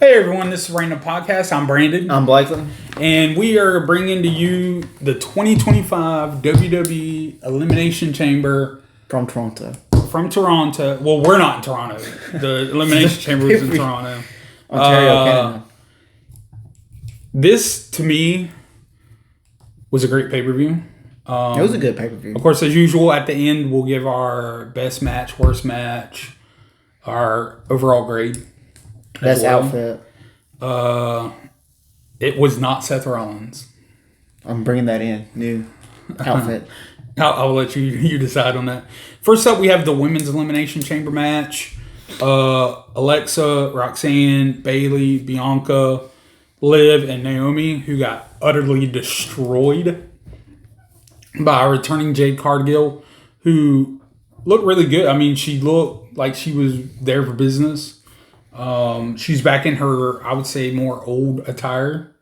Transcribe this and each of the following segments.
Hey everyone, this is Random Podcast. I'm Brandon. I'm Blakely. And we are bringing to you the 2025 WWE Elimination Chamber. From Toronto. Well, we're not in Toronto. The Elimination Chamber is in Toronto. Ontario, Canada. This, to me, was a great pay-per-view. It was a good pay-per-view. Of course, as usual, at the end, we'll give our best match, worst match, our overall grade. Best outfit. It was not Seth Rollins. I'm bringing that in. New outfit. I'll let you decide on that. First up, we have the Women's Elimination Chamber match. Alexa, Roxanne, Bayley, Bianca, Liv, and Naomi, who got utterly destroyed by our returning Jade Cargill, who looked really good. I mean, she looked like she was there for business. She's back in her, I would say, more old attire.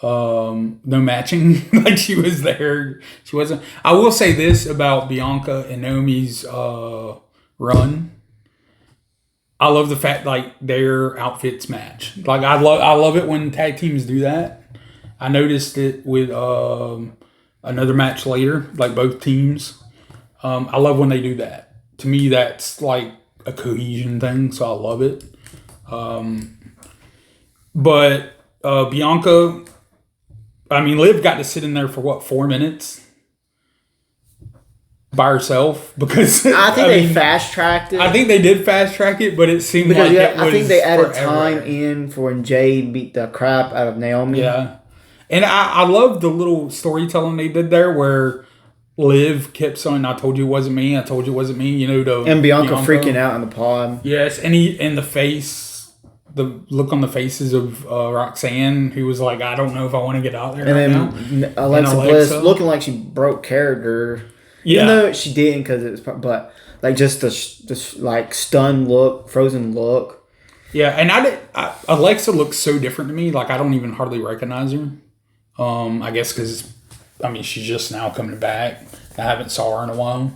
No matching like she was there. She wasn't. I will say this about Bianca and Naomi's run. I love the fact like their outfits match. Like I love it when tag teams do that. I noticed it with another match later, like both teams. I love when they do that. To me, that's like a cohesion thing, so I love it. But Bianca, I mean, Liv got to sit in there for 4 minutes by herself because I think they fast tracked it. I think they did fast track it, but it seemed like it was I think they added forever. time in for when Jade beat the crap out of Naomi. Yeah, and I love the little storytelling they did there where Liv kept saying, "I told you it wasn't me. I told you it wasn't me." You know, and Bianca freaking out in the pod. Yes, and the look on the faces of Roxanne, who was like, "I don't know if I want to get out there." And then Alexa Bliss looking like she broke character. Yeah, even though she didn't, because it was, but like just the like stunned look, frozen look. Yeah, and Alexa looks so different to me. Like I don't even hardly recognize her. I guess because she's just now coming back. I haven't saw her in a while.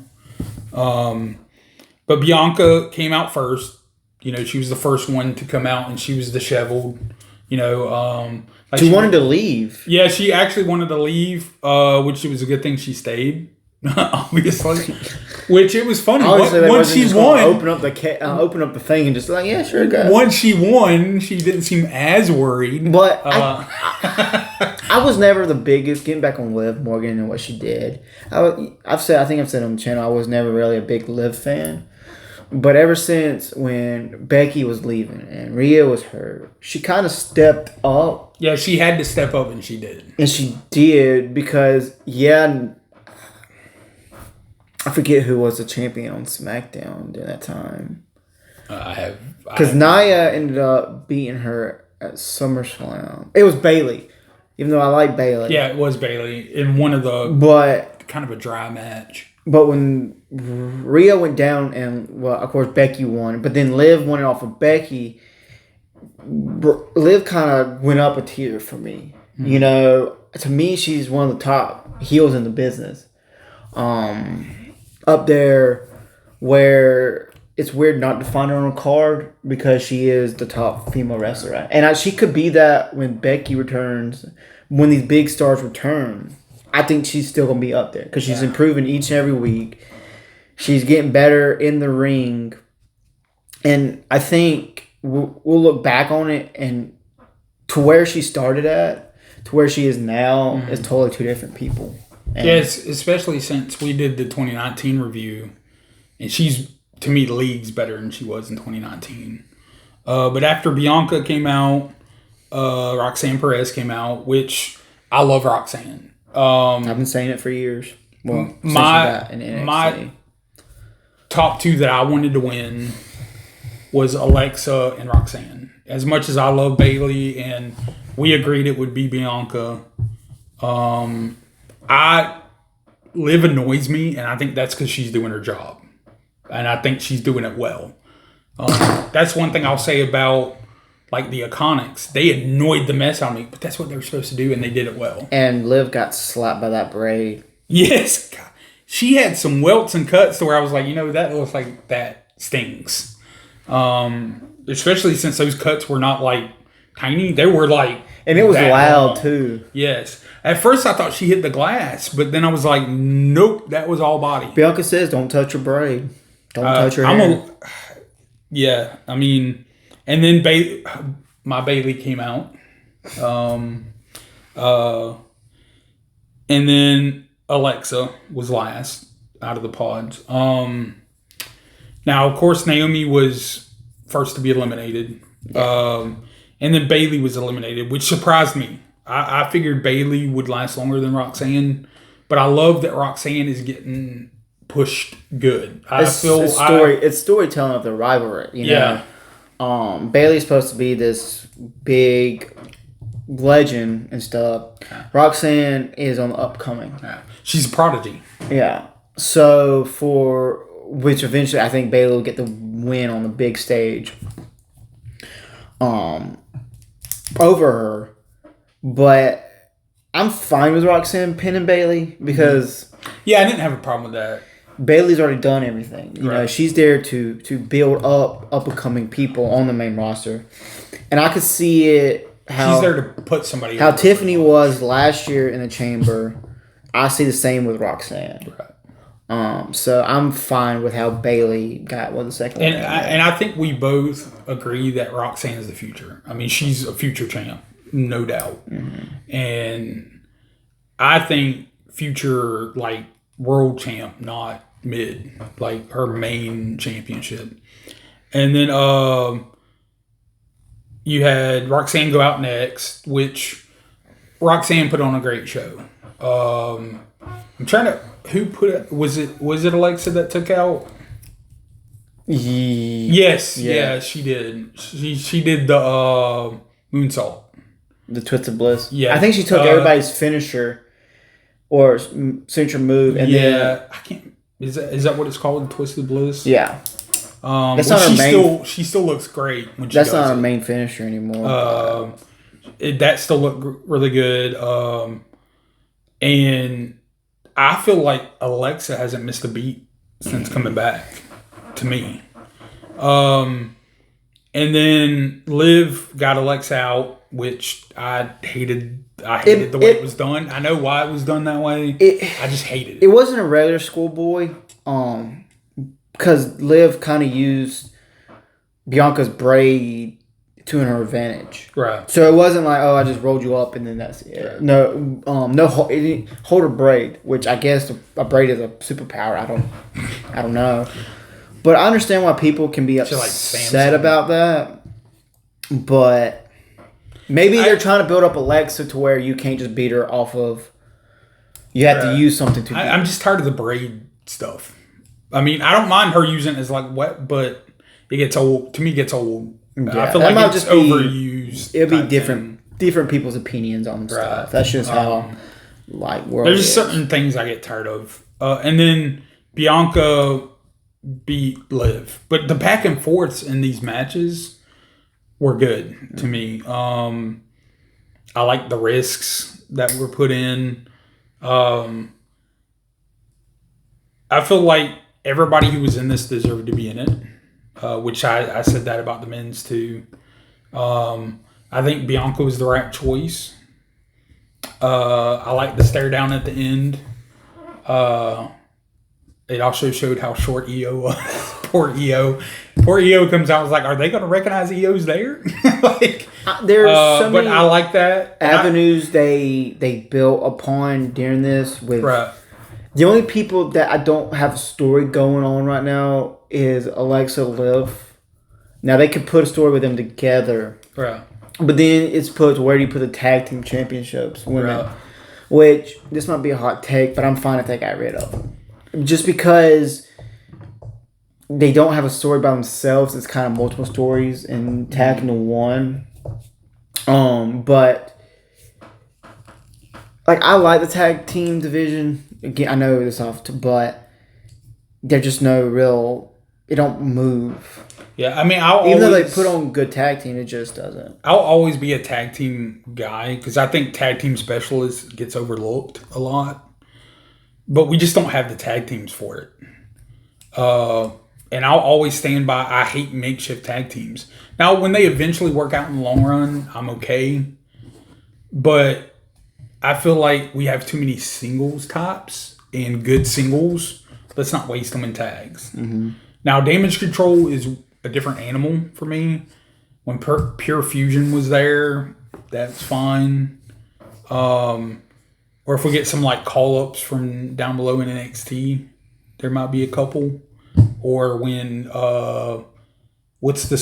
But Bianca came out first. You know, she was the first one to come out, and she was disheveled. You know, like she wanted to leave. Yeah, she actually wanted to leave, which was a good thing she stayed. Obviously, which it was funny. Once she won, open up the thing and just like, yeah, sure, go. Once she won, she didn't seem as worried. But I was never the biggest. Getting back on Liv Morgan and what she did, I think I've said on the channel, I was never really a big Liv fan. But ever since when Becky was leaving and Rhea was hurt, she kind of stepped up. Yeah, she had to step up, and she did. And she did because I forget who was the champion on SmackDown during that time. Because Nia ended up beating her at SummerSlam. It was Bayley, even though I like Bayley. Yeah, it was Bayley in one of kind of a dry match. But when Rhea went down and, well, of course, Becky won. But then Liv won it off of Becky. Liv kind of went up a tier for me. Mm-hmm. You know, to me, she's one of the top heels in the business. Up there where it's weird not to find her on a card because she is the top female wrestler. Right? And she could be that when Becky returns, when these big stars return. I think she's still going to be up there because she's improving each and every week. She's getting better in the ring. And I think we'll look back on it and to where she started at, to where she is now, is totally two different people. And yes, especially since we did the 2019 review. And she's, to me, leagues better than she was in 2019. But after Bianca came out, Roxanne Perez came out, which I love Roxanne. I've been saying it for years. Well, my top two that I wanted to win was Alexa and Roxanne. As much as I love Bayley, and we agreed it would be Bianca, Liv annoys me, and I think that's because she's doing her job, and I think she's doing it well. That's one thing I'll say about like the Iconics. They annoyed the mess out of me, but that's what they were supposed to do, and they did it well. And Liv got slapped by that braid. Yes. God. She had some welts and cuts to where I was like, that looks like that stings. especially since those cuts were not like tiny. They were like, and it was that loud long. too. Yes. At first, I thought she hit the glass, but then I was like, nope, that was all body. Bianca says, "Don't touch her braid. Don't touch her hair." Yeah, I mean, and then my Bailey came out. And then Alexa was last out of the pods. Now, of course, Naomi was first to be eliminated. Yeah. And then Bailey was eliminated, which surprised me. I figured Bailey would last longer than Roxanne, but I love that Roxanne is getting pushed good. It's storytelling of the rivalry. You know? Yeah. Bailey's supposed to be this big legend and stuff. Yeah. Roxanne is on the upcoming. Yeah. She's a prodigy. Yeah. So which eventually I think Bailey will get the win on the big stage. Over her. But I'm fine with Roxanne pinning Bailey because I didn't have a problem with that. Bailey's already done everything. You know, she's there to build up and coming people on the main roster. And I could see it how she's there to put somebody how Tiffany was last year in the chamber. I see the same with Roxanne. Right. So I'm fine with how Bailey got the second one. And I think we both agree that Roxanne is the future. I mean, she's a future champ, no doubt. Mm-hmm. And I think future like world champ, not mid, like her main championship. And then you had Roxanne go out next, which Roxanne put on a great show. I'm trying to who put it was it Alexa that took out? Yes, yeah, she did. She did the moonsault. The Twisted Bliss. Yeah. I think she took everybody's finisher or signature move and then I can't is that what it's called, Twisted Bliss? Yeah. That's not her main. She still looks great when she. That's not her main finisher anymore. That still looked really good. And I feel like Alexa hasn't missed a beat since coming back. To me. And then Liv got Alexa out, which I hated. I hated the way it was done. I know why it was done that way. I just hated it. It wasn't a regular schoolboy. Because Liv kind of used Bianca's braid to her advantage. Right. So it wasn't like, I just rolled you up and then that's it. Right. No, hold her braid, which I guess a braid is a superpower. I don't know. But I understand why people can be upset about that. But maybe they're trying to build up Alexa to where you can't just beat her off of. You have to use something to beat I'm just tired of the braid stuff. I mean, I don't mind her using it as like wet, but it gets old. To me, it gets old. Yeah, I feel like it's overused. It'll be different people's opinions on stuff. That's just how world. There's just certain things I get tired of. And then Bianca beat Liv, but the back and forths in these matches were good to me. I like the risks that were put in. I feel like everybody who was in this deserved to be in it, which I said that about the men's too. I think Bianca was the right choice. I like the stare down at the end. It also showed how short EO was. Poor EO. Poor EO comes out and was like, are they going to recognize EO's there? There's so many but I like that. avenues they built upon during this with the only people that I don't have a story going on right now is Alexa, Liv. Now they could put a story with them together. Right. But then it's put where do you put the tag team championships women? Right. Which this might be a hot take, but I'm fine if they got rid of them. Just because they don't have a story by themselves, it's kind of multiple stories and tagged into one. But like I like the tag team division. Again, I know this off, but they're just no real. It don't move. Yeah, I mean, even though they put on good tag team, it just doesn't. I'll always be a tag team guy because I think tag team specialist gets overlooked a lot. But we just don't have the tag teams for it. and I'll always stand by. I hate makeshift tag teams. Now, when they eventually work out in the long run, I'm okay. But I feel like we have too many singles types and good singles. Let's not waste them in tags. Mm-hmm. Now, Damage Control is a different animal for me. When Pure Fusion was there, that's fine. Or if we get some like call-ups from down below in NXT, there might be a couple. Or when what's the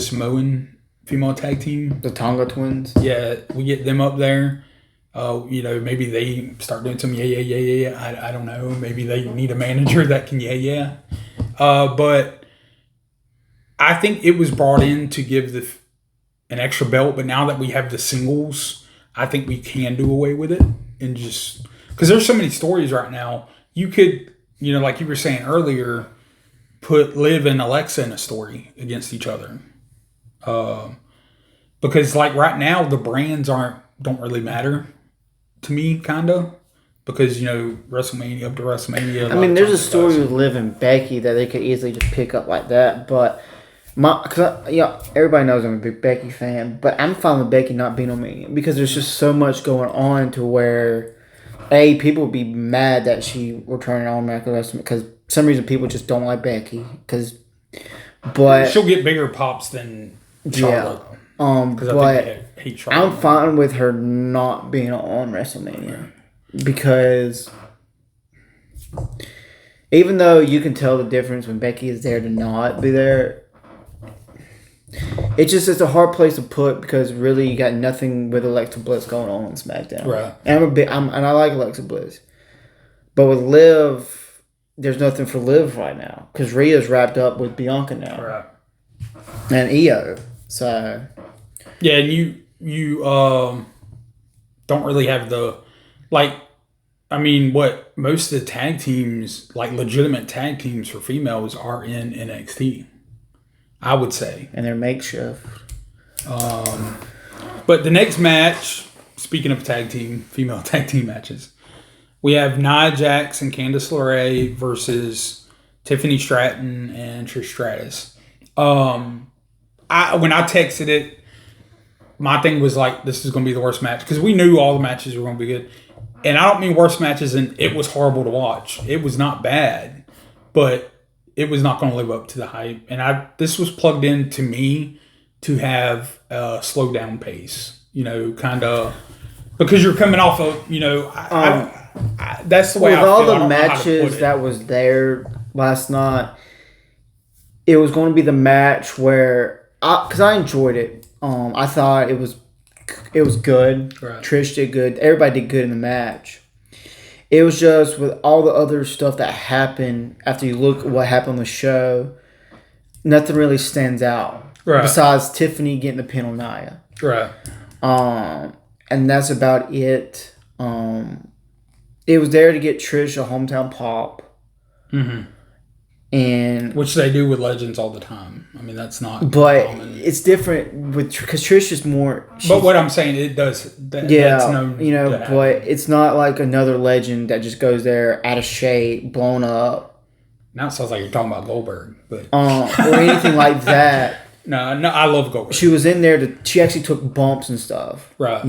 Samoan female tag team? The Tonga Twins. Yeah, we get them up there. Maybe they start doing some yeah. I don't know. Maybe they need a manager that can yeah. But I think it was brought in to give an extra belt. But now that we have the singles, I think we can do away with it and just because there's so many stories right now. You could, like you were saying earlier, put Liv and Alexa in a story against each other. Because like right now the brands don't really matter to me, kinda. Because WrestleMania up to WrestleMania. I mean, there's a story with Liv and Becky that they could easily just pick up like that, but everybody knows I'm a big Becky fan, but I'm fine with Becky not being on Mania because there's just so much going on to where people would be mad that she returned on American Wrestling because for some reason people just don't like Becky but she'll get bigger pops than Charlotte. But I hate Charlotte. I'm fine with her not being on WrestleMania because even though you can tell the difference when Becky is there to not be there, it's a hard place to put because really you got nothing with Alexa Bliss going on SmackDown. Right. And and I like Alexa Bliss, but with Liv, there's nothing for Liv right now because Rhea's wrapped up with Bianca now. Right. And Io. So. Yeah, and you don't really have what most of the tag teams, like legitimate tag teams for females, are in NXT. I would say. And they're makeshift. But the next match, speaking of female tag team matches, we have Nia Jax and Candice LeRae versus Tiffany Stratton and Trish Stratus. When I texted it, my thing was like, this is going to be the worst match. Because we knew all the matches were going to be good. And I don't mean worst matches and it was horrible to watch. It was not bad. But it was not going to live up to the hype. And this was plugged in to me to have a slow down pace. Kind of... Because you're coming off of, that's the way I feel. With all the matches that was there last night, it was going to be the match where... Because I enjoyed it. I thought it was good. Right. Trish did good. Everybody did good in the match. It was just with all the other stuff that happened after you look at what happened on the show, nothing really stands out. Right. Besides Tiffany getting the pin on Nia. Right. And that's about it. It was there to get Trish a hometown pop. Mm-hmm. And which they do with legends all the time. I mean, that's not but common. It's different because Trish is more. But what I'm saying, it does. That's but it's not like another legend that just goes there out of shape, blown up. Now it sounds like you're talking about Goldberg, but or anything like that. No, I love Goldberg. She was in there she actually took bumps and stuff. Right.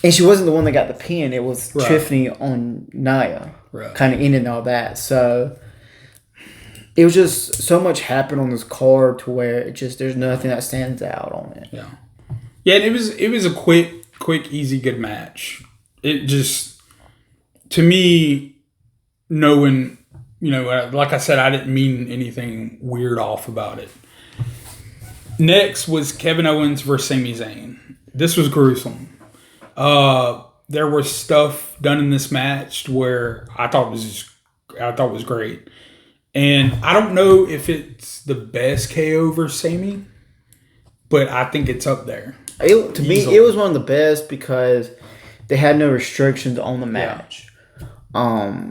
And she wasn't the one that got the pin. It was right. Tiffany on Nia. Right. Kind of ended all that. So it was just so much happened on this card to where there's nothing that stands out on it. Yeah. Yeah, and it was a quick, easy, good match. It just, to me, knowing, like I said, I didn't mean anything weird off about it. Next was Kevin Owens versus Sami Zayn. This was gruesome. There was stuff done in this match where I thought was great. And I don't know if it's the best KO versus Sami, but I think it's up there. To me, it was one of the best because they had no restrictions on the match. Yeah.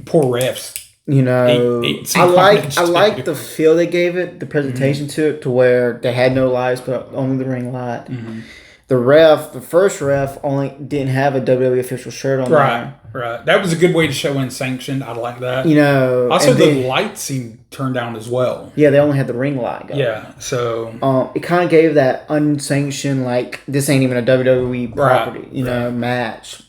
Poor refs. I like the feel they gave it, the presentation to it, to where they had no lights but only the ring light. Mm-hmm. the first ref only didn't have a WWE official shirt on there. Right. That was a good way to show unsanctioned. I like that. Also, the lights seemed turned down as well. Yeah, they only had the ring light going. Yeah, so it kind of gave that unsanctioned, like, this ain't even a WWE property, match.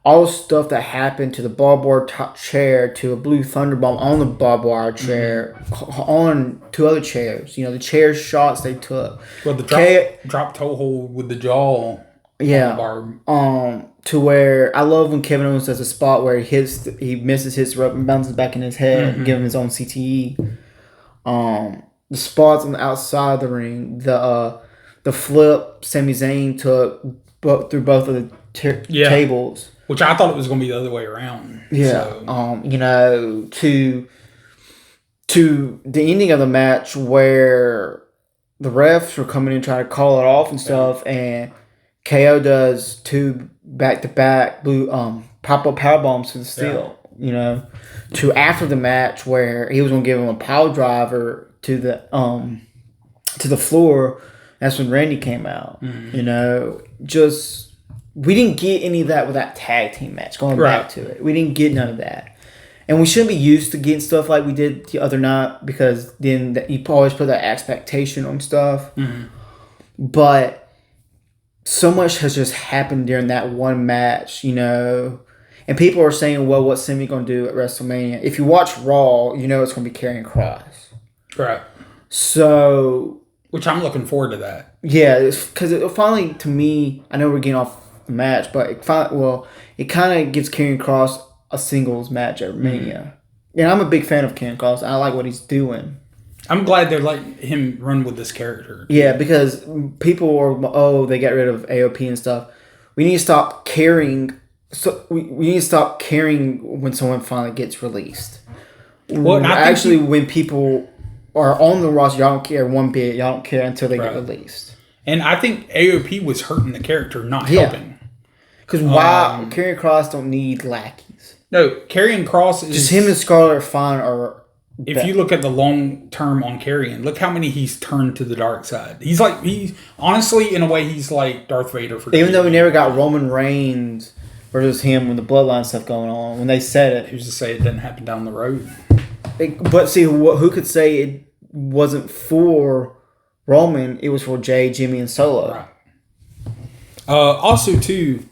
All the stuff that happened to the barbed wire top chair, to a blue thunderbomb on the barbed wire chair, on 2 other chairs. The chair shots they took. Well, the drop toe hold with the jaw. Yeah. To where I love when Kevin Owens does a spot where he misses, hits the rope, and bounces back in his head, giving his own CTE. The spots on the outside of the ring, the flip Sami Zayn took through both of the tables. Which I thought it was going to be the other way around. Yeah. So. To the ending of the match where the refs were coming in trying to call it off and stuff, and KO does 2 back-to-back blue pop-up power bombs to the steel. To after the match where he was going to give him a power driver to the floor. That's when Randy came out. We didn't get any of that with that tag team match. Going back to it, we didn't get none of that, and we shouldn't be used to getting stuff like we did the other night, because then you always put that expectation on stuff. But so much has just happened during that one match, and people are saying, "Well, what's Sami going to do at WrestleMania?" If you watch Raw, it's going to be Karrion Kross. Right. So, which I'm looking forward to that. Yeah, because it finally, to me, I know we're getting off the match, but it kind of gives Karrion Kross a singles match at Mania. And I'm a big fan of Karrion Kross. I like what he's doing. I'm glad they're letting him run with this character. Yeah, because people are, they got rid of AOP and stuff. We need to stop caring. So we need to stop caring when someone finally gets released. Well, when people are on the roster, y'all don't care one bit. Y'all don't care until they get released. And I think AOP was hurting the character, not helping. Because Karrion Kross don't need lackeys. No, Karrion Kross is... Just him and Scarlett are fine. If you look at the long term on Karrion, look how many he's turned to the dark side. He's honestly, in a way, he's like Darth Vader for... Even though we never got Roman Reigns versus him with the bloodline stuff going on, when they said it... Who's to say it didn't happen down the road? But see, who could say it wasn't for Roman, it was for Jay, Jimmy, and Solo. Right. Also, too,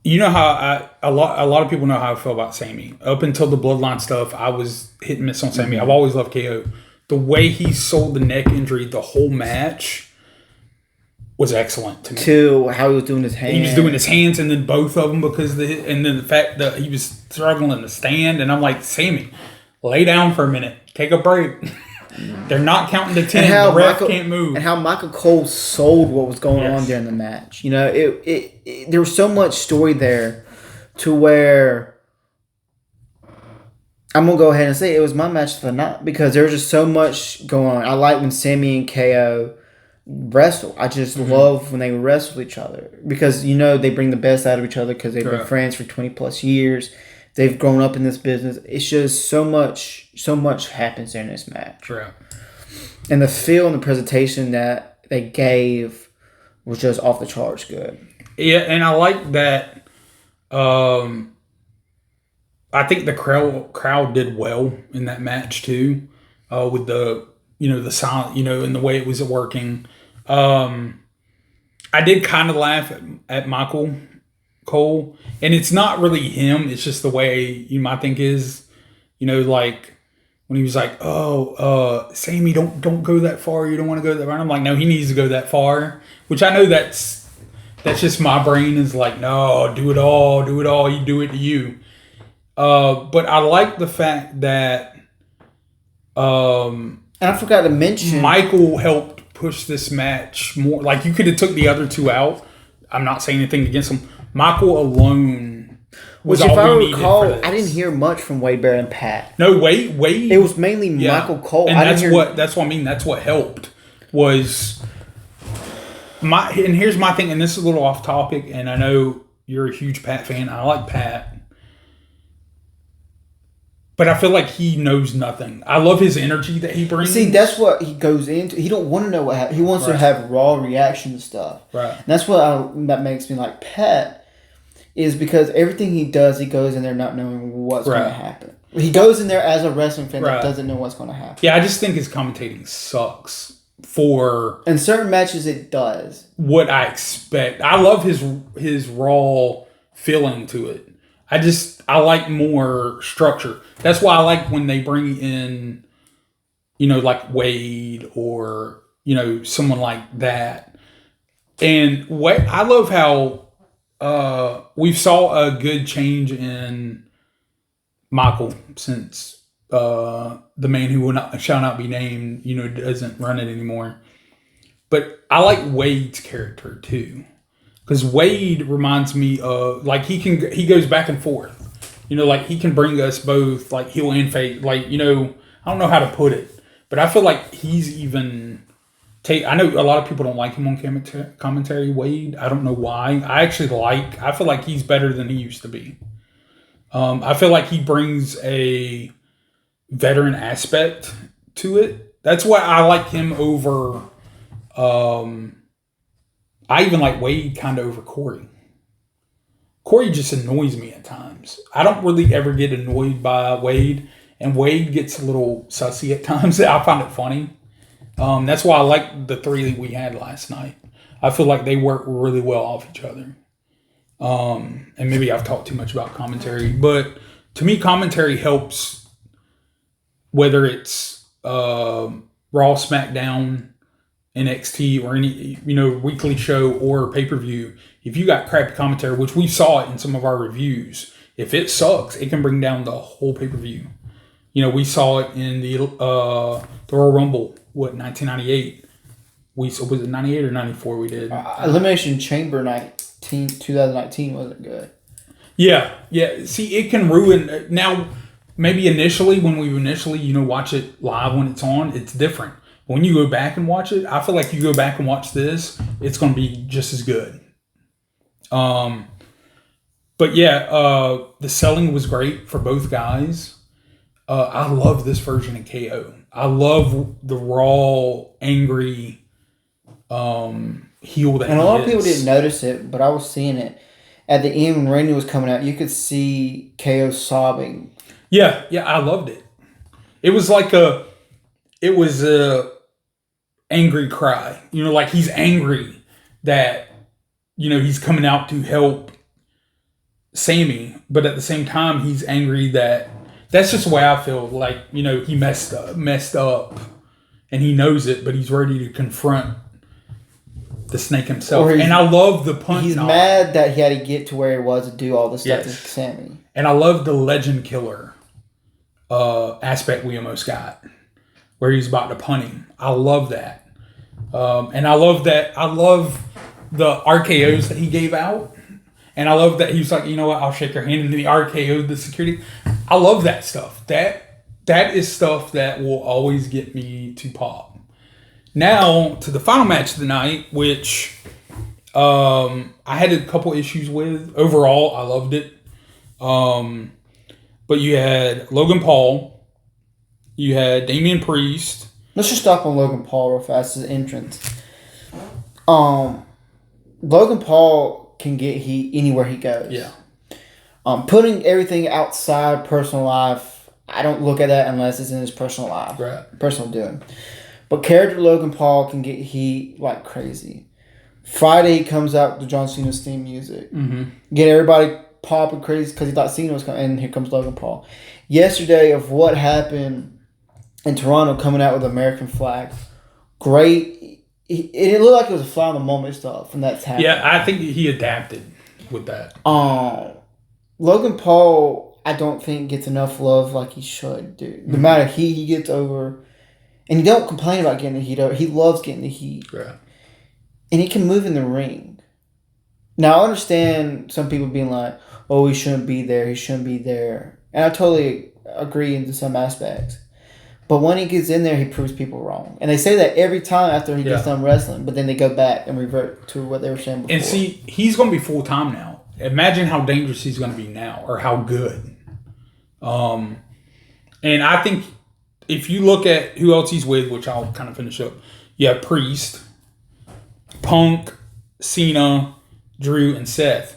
how a lot of people know how I feel about Sami. Up until the bloodline stuff, I was hit and miss on Sami. I've always loved KO. The way he sold the neck injury, the whole match, was excellent to me. To how he was doing his hands. He was doing his hands, and then both of them, and then the fact that he was struggling to stand, and I'm like, Sami, lay down for a minute, take a break. They're not counting to 10. The ref can't move. And how Michael Cole sold what was going on during the match. There was so much story there to where I'm going to go ahead and say it was my match of the night, because there was just so much going on. I like when Sami and KO wrestle. I just love when they wrestle each other, because they bring the best out of each other, because they've been friends for 20 plus years. They've grown up in this business. It's just so much happens during this match. True. And the feel and the presentation that they gave was just off the charts good. Yeah, and I like that. I think the crowd did well in that match too, with the the silent, and the way it was working. I did kind of laugh at Michael Cole, and it's not really him, it's just the way you might think is, like when he was like, Sami, don't go that far, you don't want to go that far. And I'm like, no, he needs to go that far, which I know that's just my brain is like, no, do it all, you do it to you. But I like the fact that and I forgot to mention, Michael helped push this match more. Like, you could have took the other two out. I'm not saying anything against them. Michael alone was all we needed for this. I didn't hear much from Wade Barrett and Pat. No, Wade. It was mainly Michael Cole. And that's what I mean. That's what helped was and here's my thing, and this is a little off topic, and I know you're a huge Pat fan. I like Pat. but I feel like he knows nothing. I love his energy that he brings. See, that's what he goes into. He don't want to know what happened. He wants to have raw reaction to stuff. Right. And that's that makes me like Pat, is because everything he does, he goes in there not knowing what's going to happen. He goes in there as a wrestling fan that doesn't know what's going to happen. Yeah, I just think his commentating sucks for... In certain matches, it does. What I expect. I love his raw feeling to it. I like more structure. That's why I like when they bring in, like Wade or, someone like that. And I love how we saw a good change in Michael since the man who shall not be named, doesn't run it anymore. But I like Wade's character too. Because Wade reminds me of, like, he goes back and forth. Like, he can bring us both, like, heel and face. Like, I don't know how to put it. But I feel like he's even... I know a lot of people don't like him on commentary, Wade. I don't know why. I feel like he's better than he used to be. I feel like he brings a veteran aspect to it. That's why I like him over... I even like Wade kind of over Corey. Corey just annoys me at times. I don't really ever get annoyed by Wade, and Wade gets a little sussy at times. I find it funny. That's why I like the three we had last night. I feel like they work really well off each other. And maybe I've talked too much about commentary, but to me, commentary helps, whether it's Raw, SmackDown, NXT, or any weekly show or pay-per-view. If you got crappy commentary, which we saw it in some of our reviews, if it sucks, it can bring down the whole pay-per-view. We saw it in the Royal Rumble, 1998. Was it 98 or 94 we did? Elimination Chamber 2019 wasn't good. Yeah. See, it can ruin... Now, maybe initially, when we watch it live when it's on, it's different. When you go back and watch it, I feel like you go back and watch this, it's going to be just as good. But yeah, the selling was great for both guys. I love this version of KO. I love the raw, angry heel that and a lot of people didn't notice it, but I was seeing it. At the end when Randy was coming out, you could see KO sobbing. Yeah, I loved it. It was like a angry cry. Like he's angry that, he's coming out to help Sammy, but at the same time, he's angry that's just the way I feel. Like, he messed up and he knows it, but he's ready to confront the Snake himself. And I love the punch. He's mad that he had to get to where he was to do all this stuff to Sammy. And I love the legend killer aspect we almost got, where he's about to punt him. I love that. And I love the RKOs that he gave out. And I love that he was like, you know what, I'll shake your hand. And then he RKO'd the security. I love that stuff. That is stuff that will always get me to pop. Now, to the final match of the night, which I had a couple issues with. Overall, I loved it. But you had Logan Paul. You had Damian Priest. Let's just stop on Logan Paul real fast as an entrance. Logan Paul can get heat anywhere he goes. Yeah. Putting everything outside personal life, I don't look at that unless it's in his personal life. Right. Personal doing. But character Logan Paul can get heat like crazy. Friday he comes out to John Cena's theme music. Mm-hmm. Get everybody popping crazy because he thought Cena was coming, and here comes Logan Paul. Yesterday of what happened in Toronto coming out with the American flag. Great. It looked like it was a fly on the moment stuff, and that's happening. Yeah, I think he adapted with that. Logan Paul, I don't think gets enough love like he should, dude. The amount of heat he gets over, and he don't complain about getting the heat over. He loves getting the heat. Yeah. And he can move in the ring. Now, I understand some people being like, oh, he shouldn't be there. He shouldn't be there. And I totally agree in some aspects. But when he gets in there, he proves people wrong. And they say that every time after he gets done wrestling, but then they go back and revert to what they were saying before. And see, he's going to be full-time now. Imagine how dangerous he's going to be now, or how good. And I think if you look at who else he's with, which I'll kind of finish up, you have Priest, Punk, Cena, Drew, and Seth.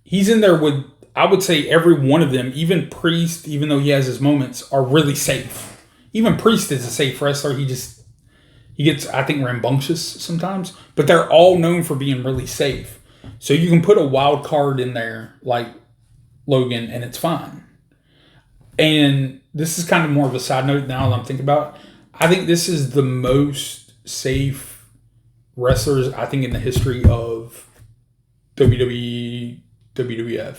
He's in there with, I would say, every one of them. Even Priest, even though he has his moments, are really safe. Even Priest is a safe wrestler. He gets, I think, rambunctious sometimes. But they're all known for being really safe. So you can put a wild card in there like Logan, and it's fine. And this is kind of more of a side note now that I'm thinking about it. I think this is the most safe wrestlers, I think, in the history of WWE, WWF.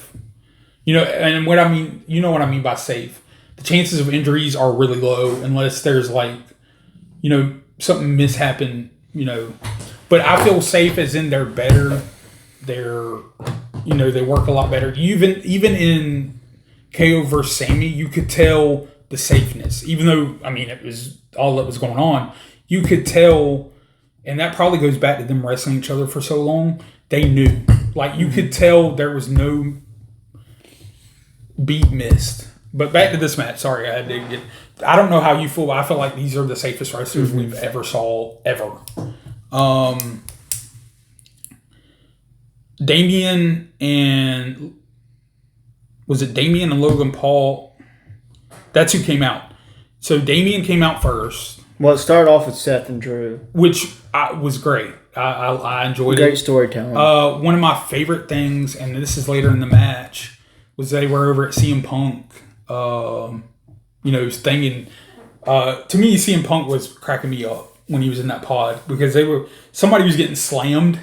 And what I mean, what I mean by safe. The chances of injuries are really low unless there's something mishappen, But I feel safe as in they're better. They're, they work a lot better. Even in KO versus Sammy, you could tell the safeness. Even though, it was all that was going on, you could tell, and that probably goes back to them wrestling each other for so long. They knew. You could tell there was no beat missed. But back to this match. Sorry, I don't know how you feel, but I feel like these are the safest wrestlers we've ever saw, ever. Damian and Logan Paul? That's who came out. So Damian came out first. Well, it started off with Seth and Drew, which was great. I enjoyed it. Great storytelling. One of my favorite things, and this is later in the match, was they were over at CM Punk. Thinking. To me, CM Punk was cracking me up when he was in that pod because somebody was getting slammed.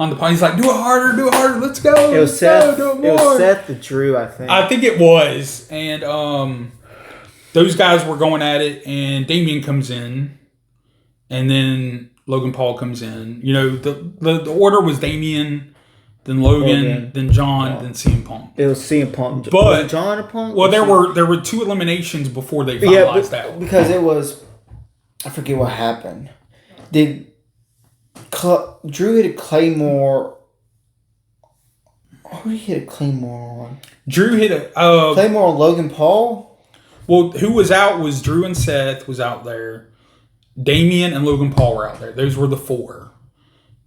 On the pod, he's like, do it harder, let's go. It was Seth. It was Seth the Drew, I think. I think it was, and those guys were going at it, and Damian comes in, and then Logan Paul comes in. The order was Damian, then Logan, then John, then CM Punk. It was CM Punk, but was it John or Punk? Well, there were 2 eliminations before they finalized that. Because it was, I forget what happened. Drew hit a Claymore. Who did he hit a Claymore on? Drew hit a Claymore on Logan Paul. Well, who was out was Drew and Seth was out there. Damian and Logan Paul were out there. Those were the 4.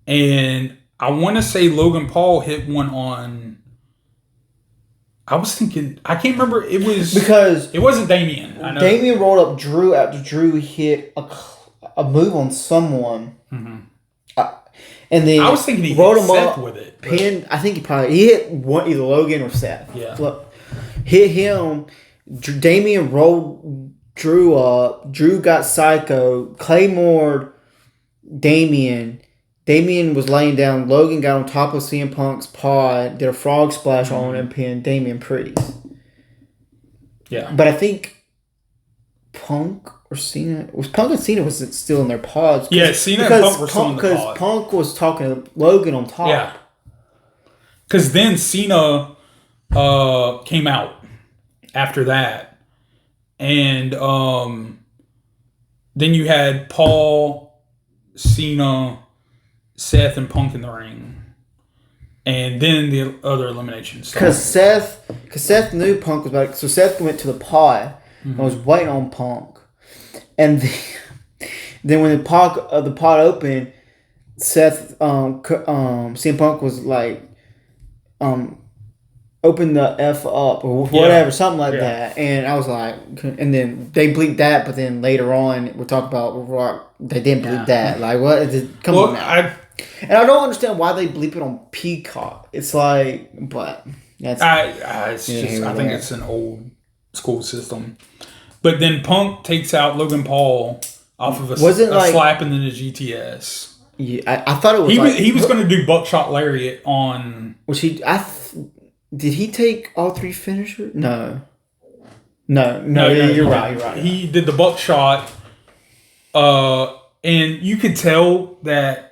And I want to say Logan Paul hit one on. I was thinking, I can't remember. It was because it wasn't Damian. I know. Damian rolled up Drew after Drew hit a move on someone. Mm-hmm. And then I was thinking he hit Seth with it. Pinned. I think he hit either Logan or Seth. Yeah. Hit him. Damian rolled Drew up. Drew got psycho. Claymore Damian. Damian was laying down. Logan got on top of CM Punk's pod, did a frog splash on and pinned Damian Priest. Yeah. But I think Punk or Cena, Punk and Cena was still in their pods. Yeah, Cena and Punk were still in the pod. Because Punk was talking to Logan on top. Yeah. Because then Cena came out after that. And then you had Paul, Cena, Seth, and Punk in the ring. And then the other eliminations. Because Seth knew Punk was about. So Seth went to the pod and was waiting on Punk. And then when the pod opened, Seth, CM Punk was like, open the F up or whatever, something like that. And I was like, and then they bleeped that, but then later on we'll talk about Rock. They didn't bleep that. Like, what? Come on now. And I don't understand why they bleep it on Peacock. It's like, but that's. I think it's an old school system. But then Punk takes out Logan Paul off of a slap and then a GTS. Yeah, I thought it was. He was going to do buckshot lariat on. Was he? Did he take all 3 finishers? No. You're right. He did the buckshot, and you could tell that.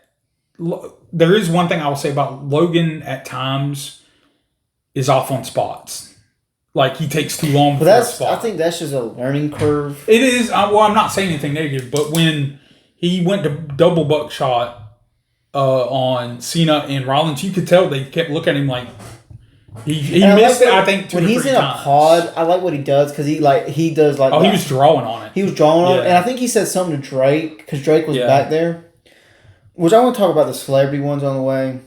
There is one thing I will say about Logan at times is off on spots. Like, he takes too long for a spot. I think that's just a learning curve. It is. Well, I'm not saying anything negative, but when he went to double buckshot on Cena and Rollins, you could tell they kept looking at him like, He And missed it, I think, two when or he's three in times. a pod. I like what he does because he does like. Oh, he was drawing on it. He was drawing on it, Yeah. and I think he said something to Drake because Drake was Yeah. back there. Which I want to talk about the celebrity ones on the way.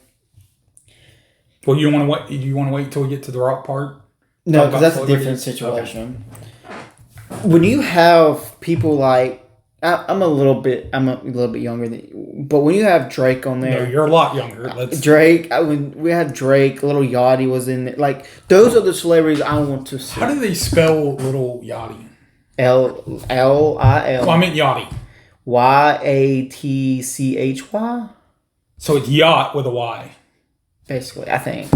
Well, you want to wait? You want to wait until we get to the Rock part? No, Talk because about that's a different celebrities? situation. When you have people like I'm a little bit younger than you, but when you have Drake on No, there, you're a lot younger. Drake. When we had Drake, Little Yachty was in it. Like those are the celebrities I want to see. How do they spell Little Yachty? Lil Well, I meant Yachty. Yatchy. So it's yacht with a Y. Basically, I think.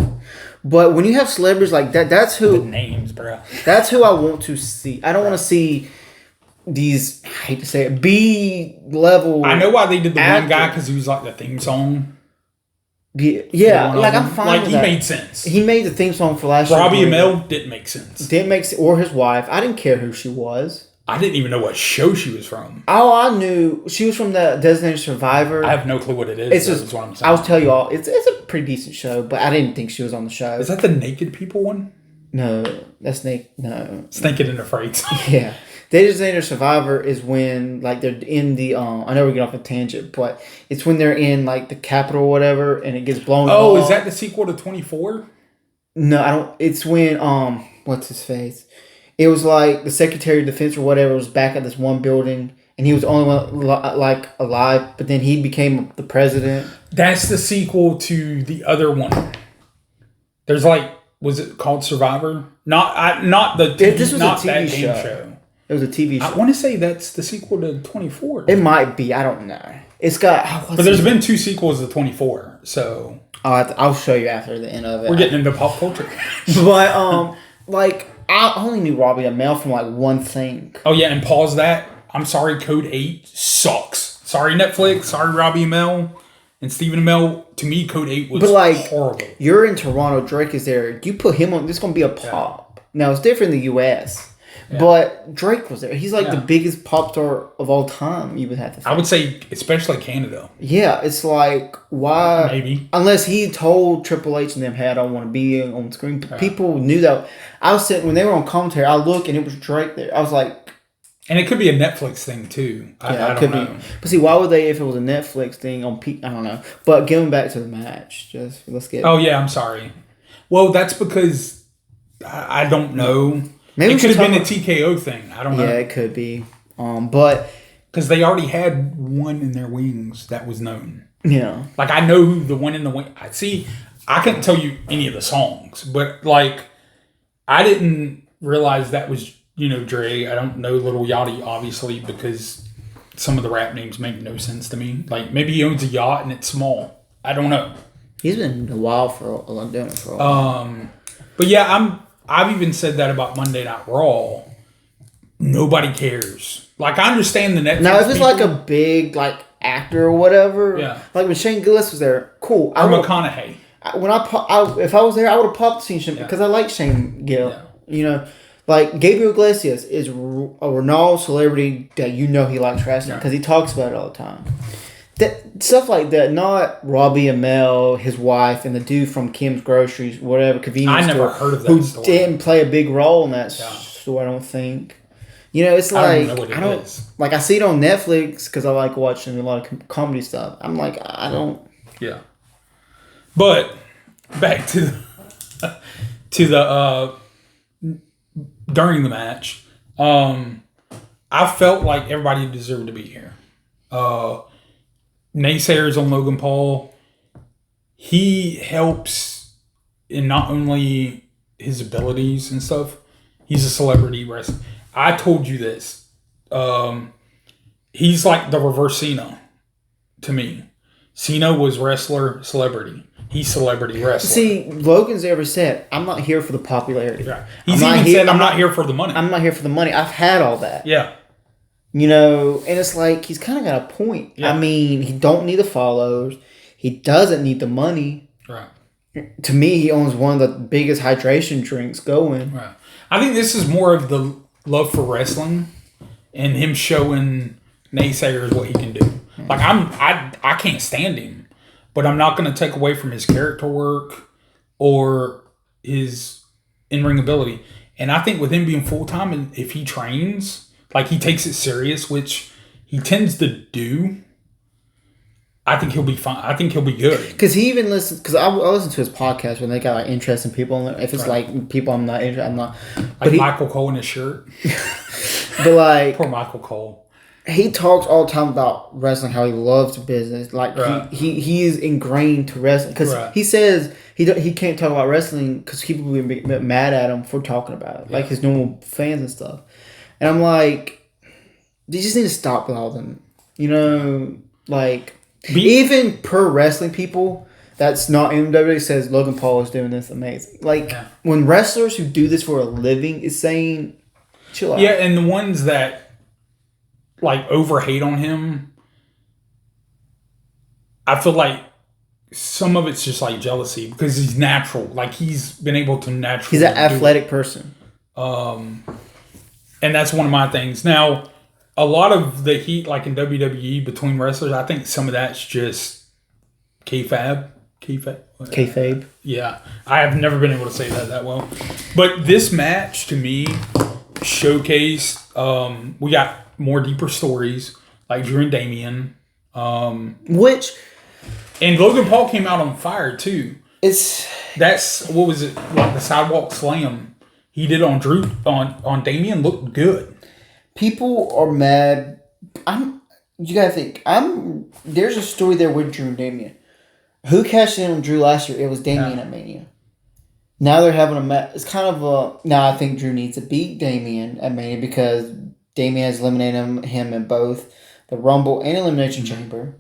But when you have celebrities like that, that's The who names, bro. that's who I want to see. I don't want to see these. I hate to say it, B level. I know why they did the one actor. guy because he was like the theme song. Yeah, One like of I'm them. fine Like with he that. made sense. He made the theme song for last Robbie year. Amell didn't make sense. Didn't make sense, or his wife. I didn't care who she was. I didn't even know what show she was from. All I knew, she was from the Designated Survivor. I have no clue what it is. It's That's just, what I'm saying. I'll tell you all. It's a pretty decent show, but I didn't think she was on the show. Is that the naked people one? No, that's Nick. No, It's Naked and Afraid. yeah. Designated Survivor is when like they're in the I know we get off a tangent, but it's when they're in like the Capitol or whatever, and it gets blown. Oh, off. is that the sequel to 24? No, I don't. It's when what's his face? It was like the Secretary of Defense or whatever was back at this one building, and he was the only one like alive. But then he became the president. That's the sequel to the other one. There's like, was it called Survivor? Not the This was not a TV that show. game show. It was a TV show. I want to say that's the sequel to 24. It might be. I don't know. It's got. But there's been two sequels to 24, so I'll show you after the end of it. we're getting into pop culture. But like I only knew Robbie Amell from like one thing. Oh yeah, and pause that. I'm sorry, Code 8 sucks. Sorry, Netflix. Sorry, Robbie Amell and Stephen Amell. To me, Code 8 was horrible. You're in Toronto. Drake is there. You put him on. This is gonna be a pop. Now it's different in the U.S. Yeah. But Drake was there. He's like the biggest pop star of all time. You would have to think. I would say, especially Canada. Yeah, it's like why? Maybe unless he told Triple H and them, "Hey, I don't want to be on screen." People knew that. I was sitting when they were on commentary. I look and it was Drake there. I was like, and it could be a Netflix thing too. I don't know. But see, why would they if it was a Netflix thing on? I don't know. But going back to the match, let's get. Oh yeah, I'm sorry. Well, that's because I don't know. Maybe it could have been a TKO thing. I don't know. Yeah, it could be. But because they already had one in their wings that was known. Yeah. Like I know who the one in the wing. I couldn't tell you any of the songs, but like I didn't realize that was Dre. I don't know Little Yachty obviously because some of the rap names make no sense to me. Like maybe he owns a yacht and it's small. I don't know. He's been a while doing it for a while. But yeah, I've even said that about Monday Night Raw. Nobody cares. Like I understand the Netflix. Now if it's like a big like actor or whatever, like when Shane Gillis was there, cool. Or McConaughey. If I was there, I would have popped the scene because I like Shane Gill. Yeah. Like Gabriel Iglesias is a renowned celebrity that he likes wrestling because he talks about it all the time. That stuff like that, not Robbie Amell, his wife, and the dude from Kim's Groceries, whatever convenience store. I never heard of that who story. Didn't play a big role in that store. I don't think. It's like I see it on Netflix because I like watching a lot of comedy stuff. I'm like I don't. Yeah. But back to the during the match, I felt like everybody deserved to be here. Naysayers on Logan Paul, he helps in not only his abilities and stuff, he's a celebrity wrestler. I told you this. He's like the reverse Cena to me. Cena was wrestler, celebrity. He's celebrity wrestler. See, Logan's ever said, I'm not here for the popularity. Right. He's even said, I'm not here for the money. I'm not here for the money. I've had all that. Yeah. And it's like, he's kind of got a point. Yeah. I mean, he don't need the followers. He doesn't need the money. Right. To me, he owns one of the biggest hydration drinks going. Right. I think this is more of the love for wrestling and him showing naysayers what he can do. Like, I can't stand him, but I'm not going to take away from his character work or his in-ring ability. And I think with him being full-time, and if he trains, like he takes it serious, which he tends to do, I think he'll be fine. I think he'll be good. Because he even listens. Because I listen to his podcast when they got like interesting people. If it's like people I'm not interested, I'm not. Like Michael Cole in his shirt. But like poor Michael Cole. He talks all the time about wrestling, how he loves business. Like he is ingrained to wrestling because he says he can't talk about wrestling because people will be mad at him for talking about it, like his normal fans and stuff. And I'm like, you just need to stop with all them. You know, like. Even pro wrestling people that's not in WWE says Logan Paul is doing this amazing. Like when wrestlers who do this for a living is saying, chill out. Yeah, and the ones that like overhate on him, I feel like some of it's just like jealousy because he's natural. Like he's been able to naturally. He's an athletic person. And that's one of my things. Now, a lot of the heat, like in WWE, between wrestlers, I think some of that's just kayfabe. Kayfabe. Yeah. I have never been able to say that well. But this match, to me, showcased, we got more deeper stories, like Drew and Damian. And Logan Paul came out on fire, too. That's, what was it, like the sidewalk slam he did on Drew, on Damian looked good. People are mad. You gotta think. There's a story there with Drew and Damian. Who cashed in on Drew last year? It was Damian at Mania. Now they're having a match. It's kind of a. Now I think Drew needs to beat Damian at Mania because Damian has eliminated him in both the Rumble and Elimination Chamber.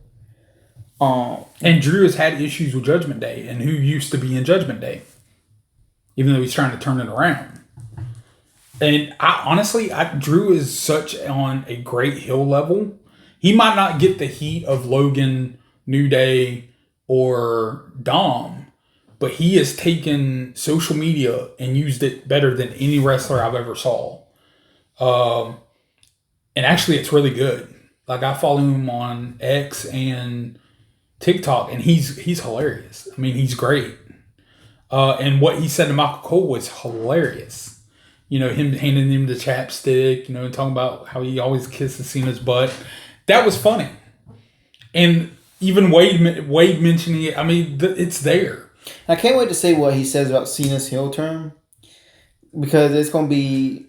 And Drew has had issues with Judgment Day, and who used to be in Judgment Day, even though he's trying to turn it around. And honestly, Drew is such on a great heel level. He might not get the heat of Logan, New Day, or Dom, but he has taken social media and used it better than any wrestler I've ever saw. And actually, it's really good. Like I follow him on X and TikTok, and he's hilarious. I mean, he's great. And what he said to Michael Cole was hilarious. You know, him handing him the chapstick, you know, and talking about how he always kisses Cena's butt. That was funny. And even Wade mentioning it, I mean, it's there. I can't wait to see what he says about Cena's heel turn because it's gonna be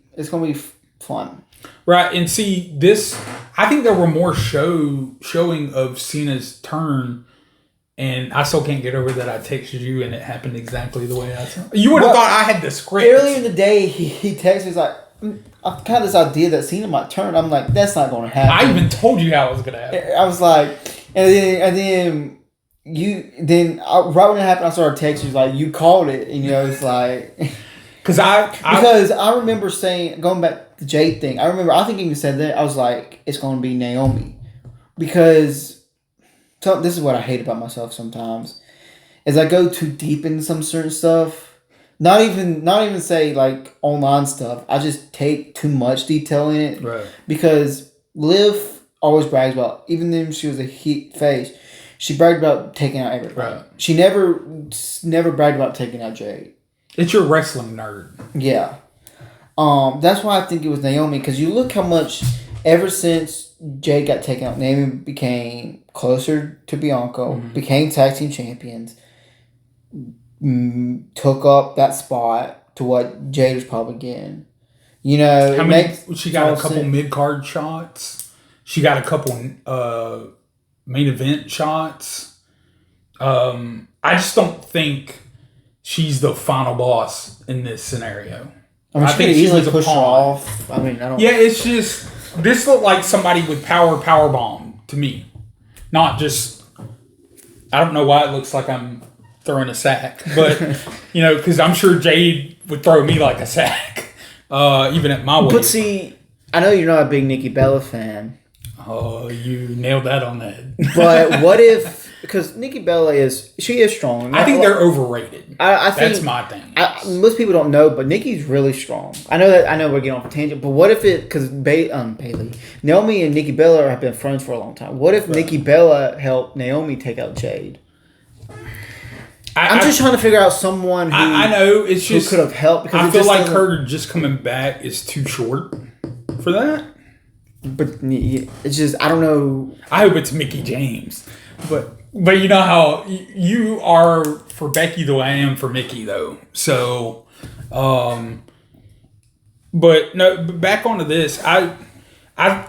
fun. Right, and see this. I think there were more showing of Cena's turn, and I still can't get over that. I texted you, and it happened exactly the way I said. You would have thought I had the script. Earlier in the day, he texted me, he's like, I've kind of this idea that Cena might turn. I'm like, that's not going to happen. I even told you how it was going to happen. I was like, and then right when it happened, I started texting you like, you called it, and you know, it's like, because I remember saying, going back to the Jade thing, I think you even said that, I was like, it's going to be Naomi, because this is what I hate about myself sometimes, is I go too deep into some certain stuff. Not even say like online stuff. I just take too much detail in it. Right. Because Liv always brags about, even though she was a face, she bragged about taking out everything. Right. She never bragged about taking out Jade. It's your wrestling nerd. Yeah. That's why I think it was Naomi, because you look how much ever since Jade got taken out, Naomi became closer to Bianca, became tag team champions, took up that spot to what Jade was probably getting. You know, she got a couple mid-card shots. She got a couple main event shots. I just don't think she's the final boss in this scenario. I think she easily push her off. I mean, I don't. Yeah, it's just this looked like somebody with power bomb to me, not just. I don't know why it looks like I'm throwing a sack, but you know, because I'm sure Jade would throw me like a sack, even at my weight. But see, I know you're not a big Nikki Bella fan. Oh, you nailed that on the head. But what if? Because Nikki Bella is strong. I think they're overrated. I think that's my thing. Most people don't know, but Nikki's really strong. I know we're getting off a tangent, but what if it? Because Bailey, Naomi, and Nikki Bella have been friends for a long time. What if Nikki Bella helped Naomi take out Jade? I'm just trying to figure out someone who I know it's who just could have helped. Because I feel like her just coming back is too short for that. But it's just I don't know. I hope it's Mickey James, but you know how you are for Becky though I am for Mickey though. So, but no. Back onto this,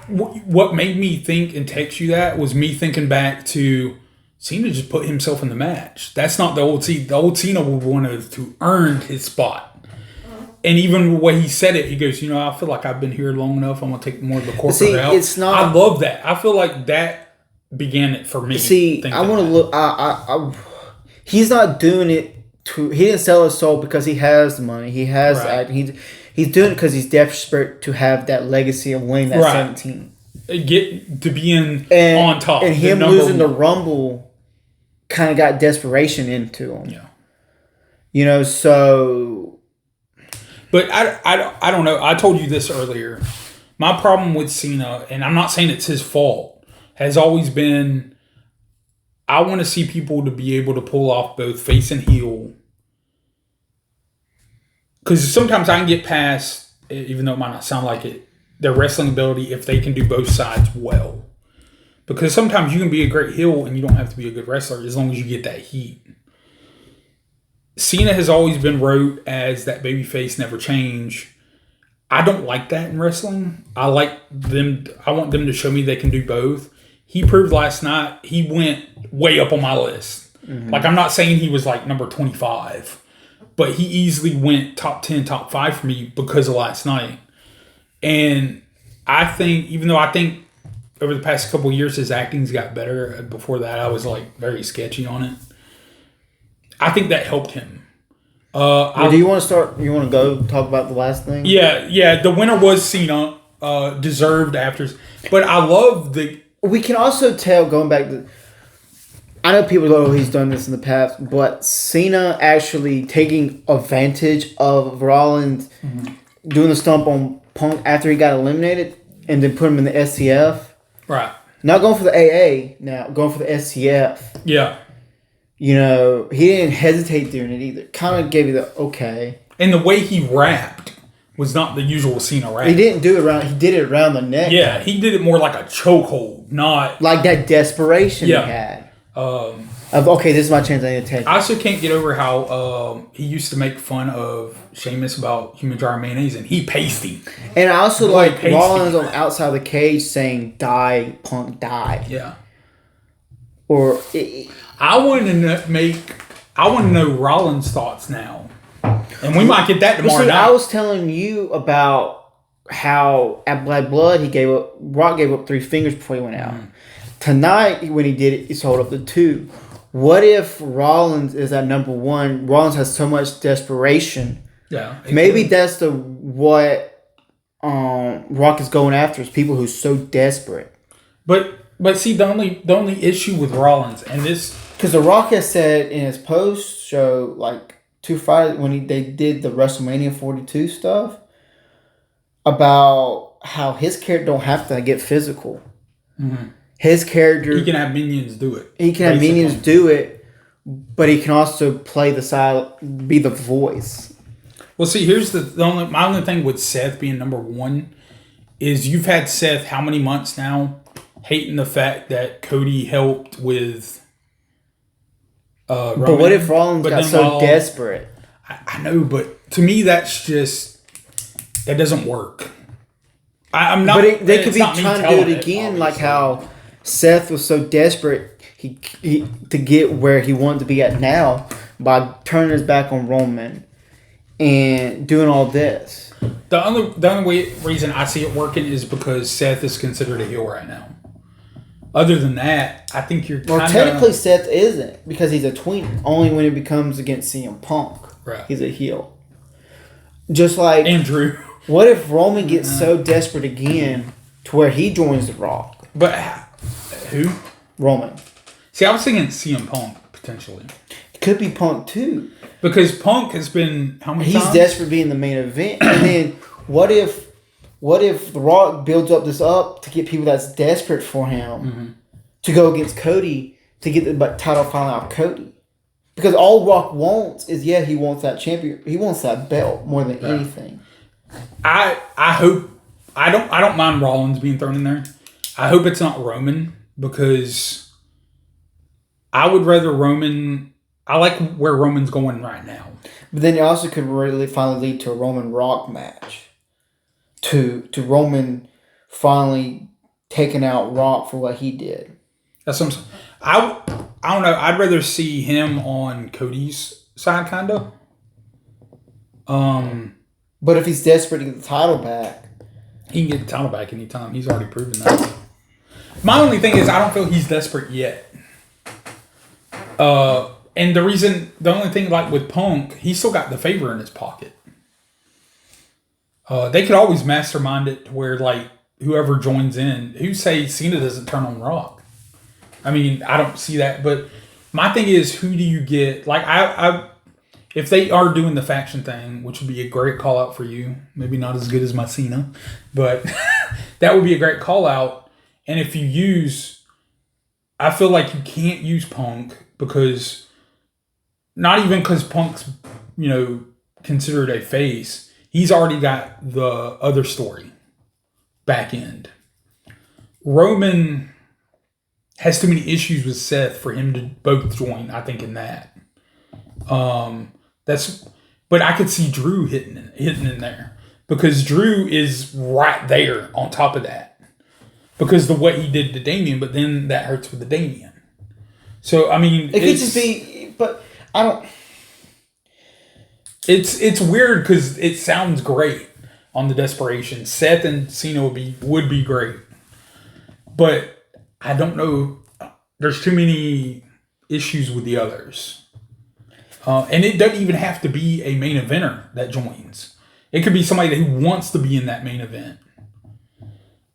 what made me think and text you that was me thinking back to Cena just put himself in the match. That's not the old Cena. The old Cena would want to earn his spot. And even the way he said it, he goes, I feel like I've been here long enough. I'm going to take more of the corporate route. It's not. I love that. I feel like that began it for me. See, I want to look. He's not doing it to. He didn't sell his soul because he has the money. He has acting. He's doing it because he's desperate to have that legacy of winning that 17. Get to be on top. And him losing the Rumble kind of got desperation into him. Yeah. So. But I don't know. I told you this earlier. My problem with Cena, and I'm not saying it's his fault, has always been I want to see people to be able to pull off both face and heel. Because sometimes I can get past, even though it might not sound like it, their wrestling ability if they can do both sides well. Because sometimes you can be a great heel and you don't have to be a good wrestler as long as you get that heat. Cena has always been wrote as that babyface never change. I don't like that in wrestling. I want them to show me they can do both. He proved last night he went way up on my list. Mm-hmm. Like I'm not saying he was like number 25, but he easily went top 10, top 5 for me because of last night. And I think, even though I think over the past couple of years his acting's got better, before that I was like very sketchy on it. I think that helped him. Do you want to start? You want to go talk about the last thing? Yeah. The winner was Cena, deserved after. But I love the. We can also tell going back to. I know people go, he's done this in the past, but Cena actually taking advantage of Rollins doing the stomp on Punk after he got eliminated, and then put him in the SCF. Right. Not going for the AA now, going for the SCF. Yeah. He didn't hesitate doing it either. Kind of gave you the okay. And the way he rapped was not the usual Cena rap. He didn't do it around. He did it around the neck. Yeah, he did it more like a chokehold, not like that desperation he had. Okay, this is my chance. I need to take. I also can't get over how he used to make fun of Sheamus about human jar mayonnaise, and he pasty. And I also like Rollins on the outside of the cage saying "Die, Punk, die." Yeah. Or. I want to know Rollins' thoughts now, and we might get that tomorrow night. I was telling you about how at Black Blood Rock gave up 3 fingers before he went out. Tonight, when he did it, he sold up to 2. What if Rollins is at number 1? Rollins has so much desperation. Yeah, maybe that's what Rock is going after is people who's so desperate. But see, the only issue with Rollins and this. Because The Rock has said in his post show, like 2 Fridays, when they did the WrestleMania 42 stuff, about how his character don't have to get physical. Mm-hmm. His character... He can have minions do it. He can have minions do it, but he can also play the side, be the voice. Well, see, here's my only thing with Seth being number 1 is you've had Seth how many months now hating the fact that Cody helped with... Roman, but what if Rollins got so desperate? I know, but to me, that's just... That doesn't work. I'm not... But they could be trying to do it again, like how Seth was so desperate he to get where he wanted to be at now by turning his back on Roman and doing all this. The only reason I see it working is because Seth is considered a heel right now. Other than that, I think you're Well, technically Seth isn't because he's a tweener. Only when it becomes against CM Punk. Right. He's a heel. Just like... Andrew. What if Roman gets so desperate again to where he joins The Rock? But who? Roman. See, I was thinking CM Punk, potentially. It could be Punk, too. Because Punk has been... How many times? He's desperate to be in the main event. And then what if The Rock builds this up to get people that's desperate for him to go against Cody to get the title finally off Cody? Because all Rock wants is, he wants that champion. He wants that belt more than anything. I hope I don't mind Rollins being thrown in there. I hope it's not Roman, because I would rather Roman. I like where Roman's going right now. But then it also could really finally lead to a Roman Rock match. To Roman finally taking out Rock for what he did. That's what I'm saying. I don't know. I'd rather see him on Cody's side, kind of. But if he's desperate to get the title back, he can get the title back anytime. He's already proven that. My only thing is, I don't feel he's desperate yet. And the only thing, like with Punk, he's still got the favor in his pocket. They could always mastermind it to where, like, whoever joins in, who say Cena doesn't turn on Rock? I mean, I don't see that, but my thing is, who do you get? Like, if they are doing the faction thing, which would be a great call out for you, maybe not as good as my Cena, but that would be a great call out. And if you use, I feel like you can't use Punk, because not even because Punk's, considered a face, he's already got the other story back end. Roman has too many issues with Seth for him to both join, I think, in that. But I could see Drew hitting in there, because Drew is right there on top of that, because the what he did to Damian, but then that hurts with the Damian. So I mean, it could just be, but I don't. It's weird because it sounds great on the desperation. Seth and Cena would be great, but I don't know. There's too many issues with the others. And it doesn't even have to be a main eventer that joins. It could be somebody who wants to be in that main event.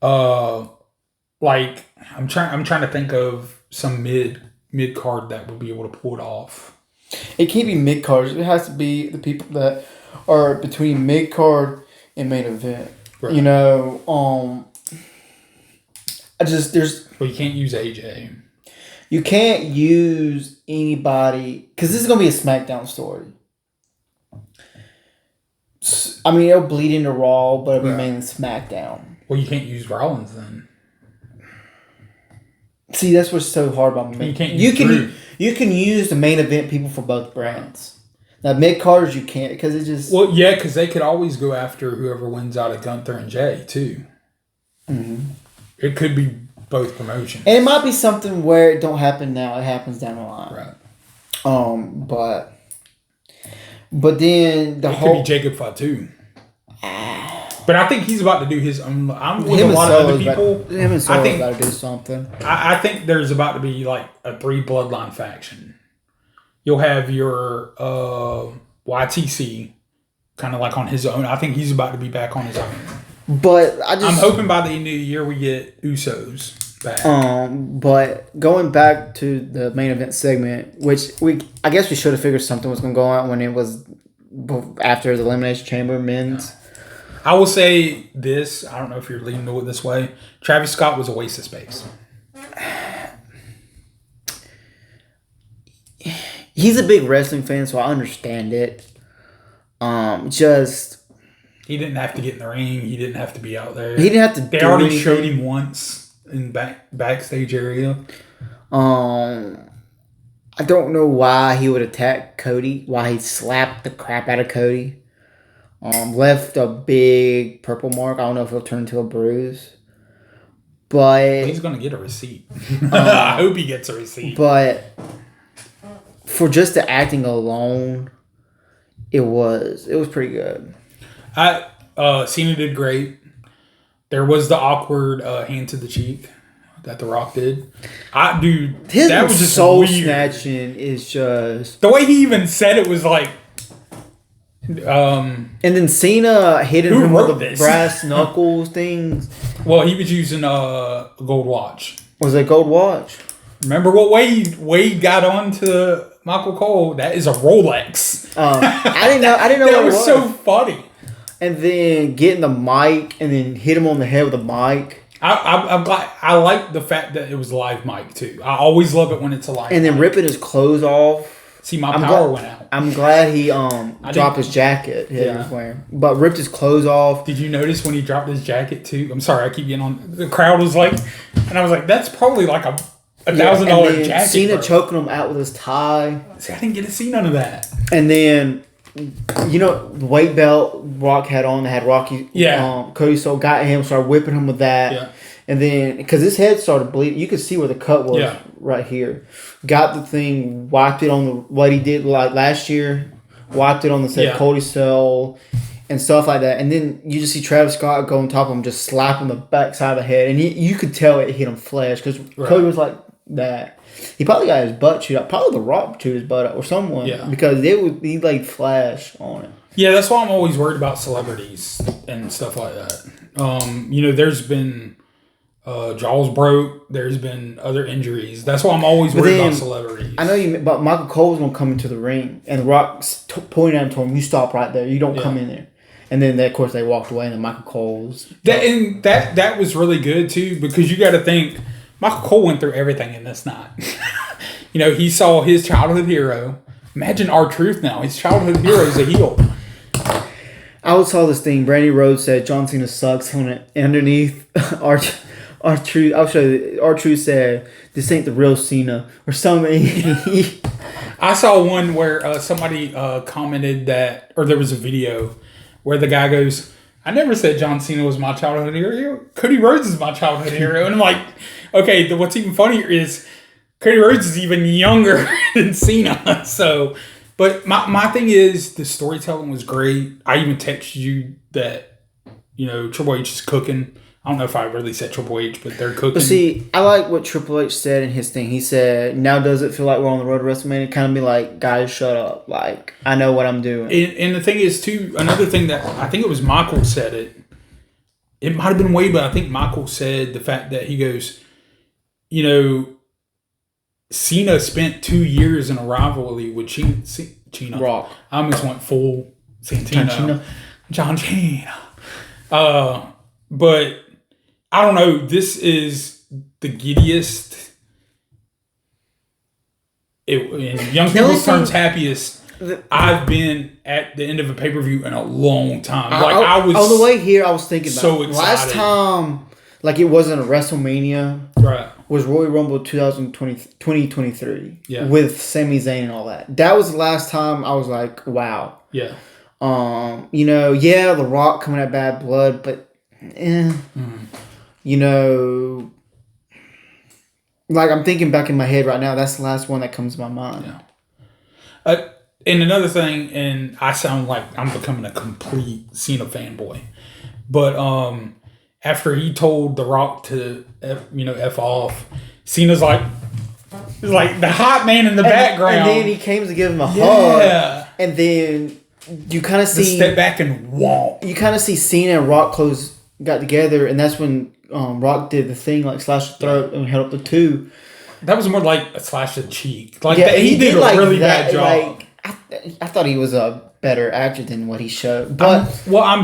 Like I'm trying to think of some mid card that would be able to pull it off. It can't be mid card. It has to be the people that are between mid card and main event. Right. Well, you can't use AJ. You can't use anybody, because this is going to be a SmackDown story. I mean, it'll bleed into Raw, but it'll be mainly SmackDown. Well, you can't use Rollins then. See, that's what's so hard about me. You can use the main event people for both brands. Now, mid carders you can't, because it just. Well, yeah, because they could always go after whoever wins out of Gunther and Jay too. Mm-hmm. It could be both promotions, and it might be something where it don't happen now; it happens down the line. Right. But then it could be Jacob Fatu. But I think he's about to do his own. I'm with a lot of other people. Him and Solo's about to do something. I think there's about to be like a 3 bloodline faction. You'll have your YTC kind of like on his own. I think he's about to be back on his own. But I'm hoping by the end of the year we get Usos back. But going back to the main event segment, which I guess we should have figured something was going to go on when it was after the Elimination Chamber men's. I will say this. I don't know if you're leaning to it this way. Travis Scott was a waste of space. He's a big wrestling fan, so I understand it. He didn't have to get in the ring. He didn't have to be out there. He didn't have to. They already showed him once in backstage area. I don't know why he would attack Cody. Why he slapped the crap out of Cody. Left a big purple mark. I don't know if it'll turn into a bruise. But he's gonna get a receipt. I hope he gets a receipt. But for just the acting alone, it was pretty good. Cena did great. There was the awkward hand to the cheek that The Rock did. His that was just soul weird. Snatching is just the way he even said it was like. And then Cena hitting him with the brass knuckles things. Well, he was using a gold watch. Was it a gold watch? Remember what Wade got on to Michael Cole? That is a Rolex. I didn't know. That was so funny. And then getting the mic and then hit him on the head with the mic. I'm glad. I like the fact that it was live mic too. I always love it when it's a live. And then ripping his clothes off. See, my power went out. I'm glad he dropped his jacket he was wearing, but ripped his clothes off. Did you notice when he dropped his jacket too? I'm sorry, I keep getting on. The crowd was like, and I was like, that's probably like a $1,000 jacket. Cena choking him out with his tie. See, I didn't get to see none of that. And then, the weight belt Rock had on, that had Rocky, Cody Soul got him, started whipping him with that. Yeah. And then, because his head started bleeding, you could see where the cut was right here. Got the thing, wiped it on what he did like last year, wiped it on the set Cody Soul and stuff like that. And then you just see Travis Scott go on top of him, just slap him the backside of the head. And you could tell it hit him flesh because Cody was like that. He probably got his butt chewed up. Probably The Rock chewed his butt up or someone. Yeah. Because he laid flash on it. Yeah, that's why I'm always worried about celebrities and stuff like that. There's been jaws broke. There's been other injuries. That's why I'm always worried about celebrities. I know but Michael Cole was gonna come into the ring, and The Rock pointed at him, told him, "You stop right there. You don't come in there." And then, of course, they walked away, and then Michael Cole's that was really good too, because you got to think Michael Cole went through everything in this night. He saw his childhood hero. Imagine R-Truth now. His childhood hero is a heel. I saw this thing. Brandy Rhodes said John Cena sucks on it. And underneath R-Truth, I'll show you. R-Truth said, "This ain't the real Cena," or something. I saw one where somebody commented that, or there was a video where the guy goes, "I never said John Cena was my childhood hero. Cody Rhodes is my childhood hero." And I'm like, okay, what's even funnier is Cody Rhodes is even younger than Cena. So, but my thing is the storytelling was great. I even texted you that, Triple H is cooking. I don't know if I really said Triple H, but they're cooking. But see, I like what Triple H said in his thing. He said, "Now does it feel like we're on the road to WrestleMania?" Kind of be like, "Guys, shut up. Like, I know what I'm doing." And the thing is, too, another thing that I think it was Michael said it. It might have been Wade, but I think Michael said the fact that he goes, Cena spent 2 years in a rivalry with Cena. Rock. I almost went full Santino. John Cena. But I don't know. This is the giddiest. In young people's terms, happiest I've been at the end of a pay-per-view in a long time. I was on the way here. I was thinking about so excited. Last time, it wasn't a WrestleMania. Right. Was Royal Rumble 2023 with Sami Zayn and all that. That was the last time I was like, wow. Yeah. The Rock coming at Bad Blood, but I'm thinking back in my head right now, that's the last one that comes to my mind. Yeah. And another thing, and I sound like I'm becoming a complete Cena fanboy, but after he told The Rock to F off, Cena's like the hot man in the background. And then he came to give him a hug. And then you kind of see... step back and walk. You kind of see Cena and Rock got together, and that's when Rock did the thing, slash the throat and held up the two. That was more like a slash the cheek. He did a really bad job. I thought he was a better actor than what he showed. But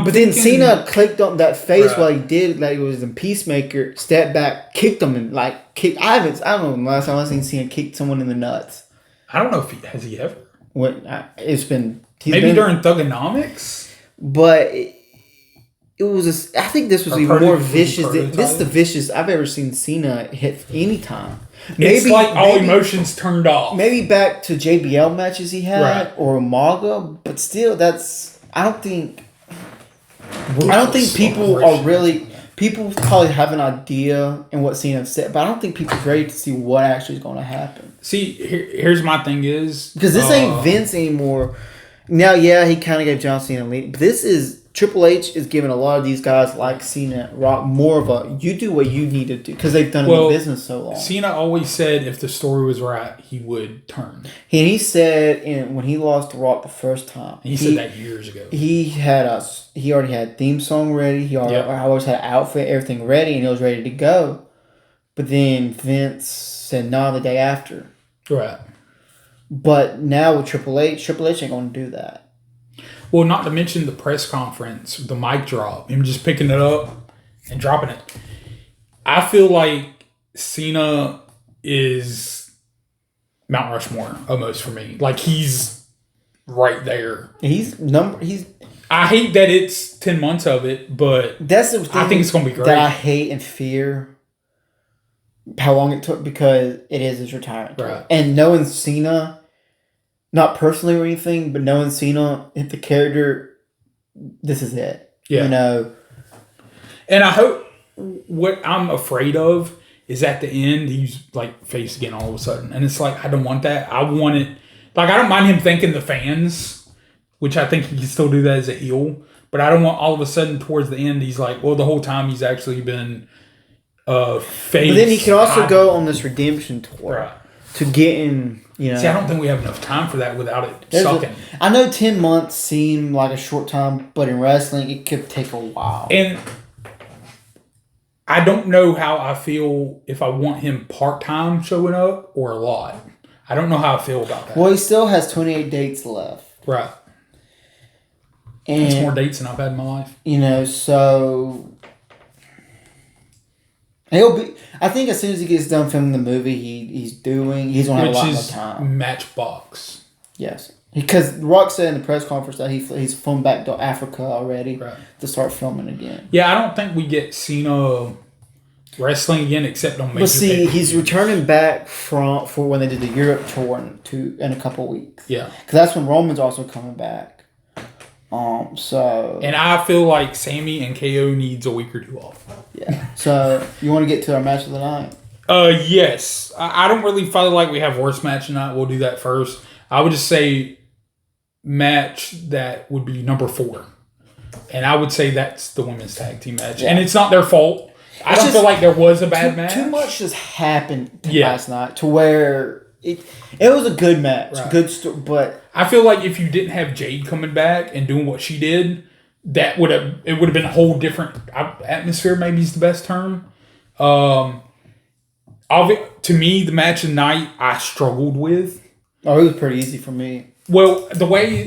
then Cena clicked on that face while he did, he was in Peacemaker, stepped back, kicked him, and kicked. I don't know the last time I've seen Cena kick someone in the nuts. I don't know if has he ever. It's been maybe during Thugonomics, but it was. I think this was even more vicious. This is the vicious I've ever seen Cena hit any time. It's all emotions turned off. Maybe back to JBL matches he had or Umaga, but still, I don't think people are really. People probably have an idea in what Cena said, but I don't think people are ready to see what actually is going to happen. See, here's my thing is because this ain't Vince anymore. Now, he kind of gave John Cena a lead, but this is. Triple H is giving a lot of these guys like Cena, Rock, more of a you do what you need to do because they've done it in the business so long. He always said if the story was right, he would turn. He said when he lost to Rock the first time. He said that years ago. He already had theme song ready. He always had outfit, everything ready, and he was ready to go. But then Vince said no the day after. Right. But now with Triple H ain't going to do that. Well, not to mention the press conference, the mic drop, him just picking it up and dropping it. I feel like Cena is Mount Rushmore almost for me. Like he's right there. He's. I hate that it's 10 months of it, but That's the thing I think it's going to be great. That I hate and fear how long it took because it is his retirement tour. Right. And knowing Cena, not personally or anything, but knowing Cena, the character, this is it. Yeah. You know. And I hope what I'm afraid of is at the end he's like face again all of a sudden, and it's like I don't want that. I want it. Like I don't mind him thanking the fans, which I think he can still do that as a heel. But I don't want all of a sudden towards the end he's like, well, the whole time he's actually been face. But then he can also go on this redemption tour right. to get in. You know, see, I don't think we have enough time for that without it sucking. I know 10 months seem like a short time, but in wrestling it could take a while. And I don't know how I feel if I want him part-time showing up or a lot. I don't know how I feel about that. Well, he still has 28 dates left. Right. And that's more dates than I've had in my life. You know, so he'll be. I think as soon as he gets done filming the movie, he's gonna have a lot more time. Matchbox. Yes, because Rock said in the press conference that he's flown back to Africa already to start filming again. Yeah, I don't think we get Cena wrestling again except on major. But see, he's returning back for when they did the Europe tour in a couple weeks. Yeah, because that's when Roman's also coming back. And I feel like Sammy and KO needs a week or two off. Yeah. So you want to get to our match of the night? Yes. I don't really feel like we have worst match tonight. We'll do that first. I would just say match that would be number 4. And I would say that's the women's tag team match. Yeah. And it's not their fault. I don't feel like there was a bad match. Too much just happened last night to where it was a good match. Right. Good but I feel like if you didn't have Jade coming back and doing what she did, it would have been a whole different atmosphere. Maybe is the best term. To me, the match of the night I struggled with. Oh, it was pretty easy for me. Well,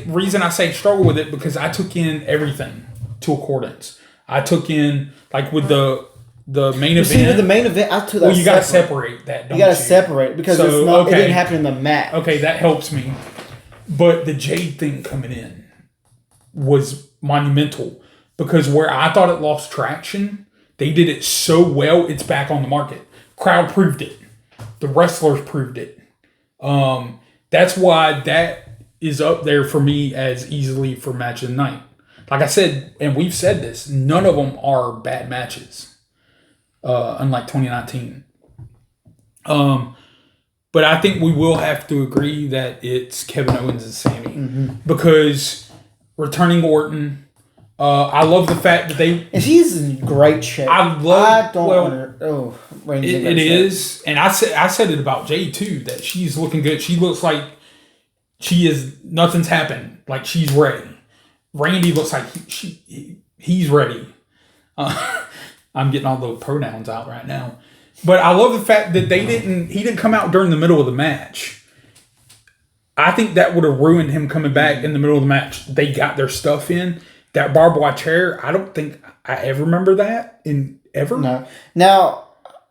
reason I say struggle with it because I took in everything to accordance. I took in like with the main event. See, with the main event, I took that. Well, you got to separate that. Don't you got to separate it because it didn't happen in the match. Okay, that helps me. But the Jade thing coming in was monumental because where I thought it lost traction, they did it so well, it's back on the market. Crowd proved it. The wrestlers proved it. That's why that is up there for me as easily for match of the night. Like I said, and we've said this, none of them are bad matches, unlike 2019. But I think we will have to agree that it's Kevin Owens and Sammy because returning Orton. I love the fact that and she's in great shape. It is, and I said it about Jade too that she's looking good. She looks like nothing's happened. Like she's ready. Randy looks like he's ready. I'm getting all the pronouns out right now. But I love the fact that he didn't come out during the middle of the match. I think that would have ruined him coming back in the middle of the match. They got their stuff in. That barbed wire chair, I don't think I ever remember that ever. No. Now,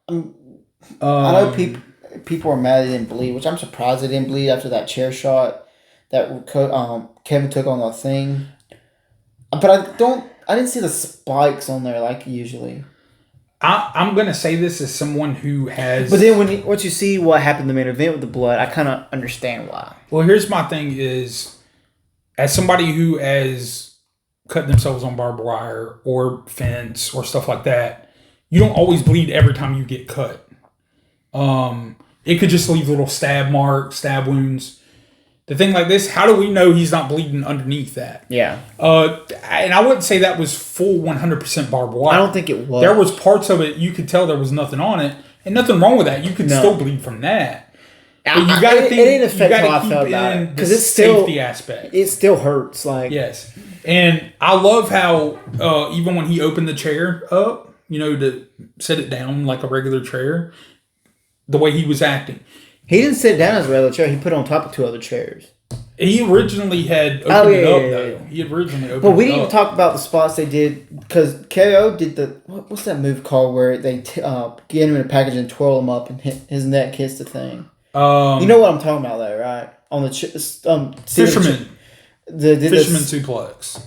I know people are mad they didn't bleed, which I'm surprised they didn't bleed after that chair shot that Kevin took on the thing. But I didn't see the spikes on there like usually. I'm going to say this as someone who has... But then once you see what happened in the main event with the blood, I kind of understand why. Well, here's my thing is, as somebody who has cut themselves on barbed wire or fence or stuff like that, you don't always bleed every time you get cut. It could just leave little stab marks, stab wounds. The thing like this, how do we know he's not bleeding underneath that? Yeah. And I wouldn't say that was full 100% barbed wire. I don't think it was. There was parts of it you could tell there was nothing on it, and nothing wrong with that. You could still bleed from that. But you got to think. It didn't affect how I felt about it because it's still safety aspect. It still hurts. Like yes, and I love how even when he opened the chair up, to set it down like a regular chair, the way he was acting. He didn't sit down as a regular chair. He put it on top of 2 other chairs. He originally had opened it up, though. He had originally opened it up. But we didn't even talk about the spots they did, because KO did what's that move called where they get him in a package and twirl him up and his neck hits the thing? You know what I'm talking about, though, right? On the Fisherman Fisherman suplex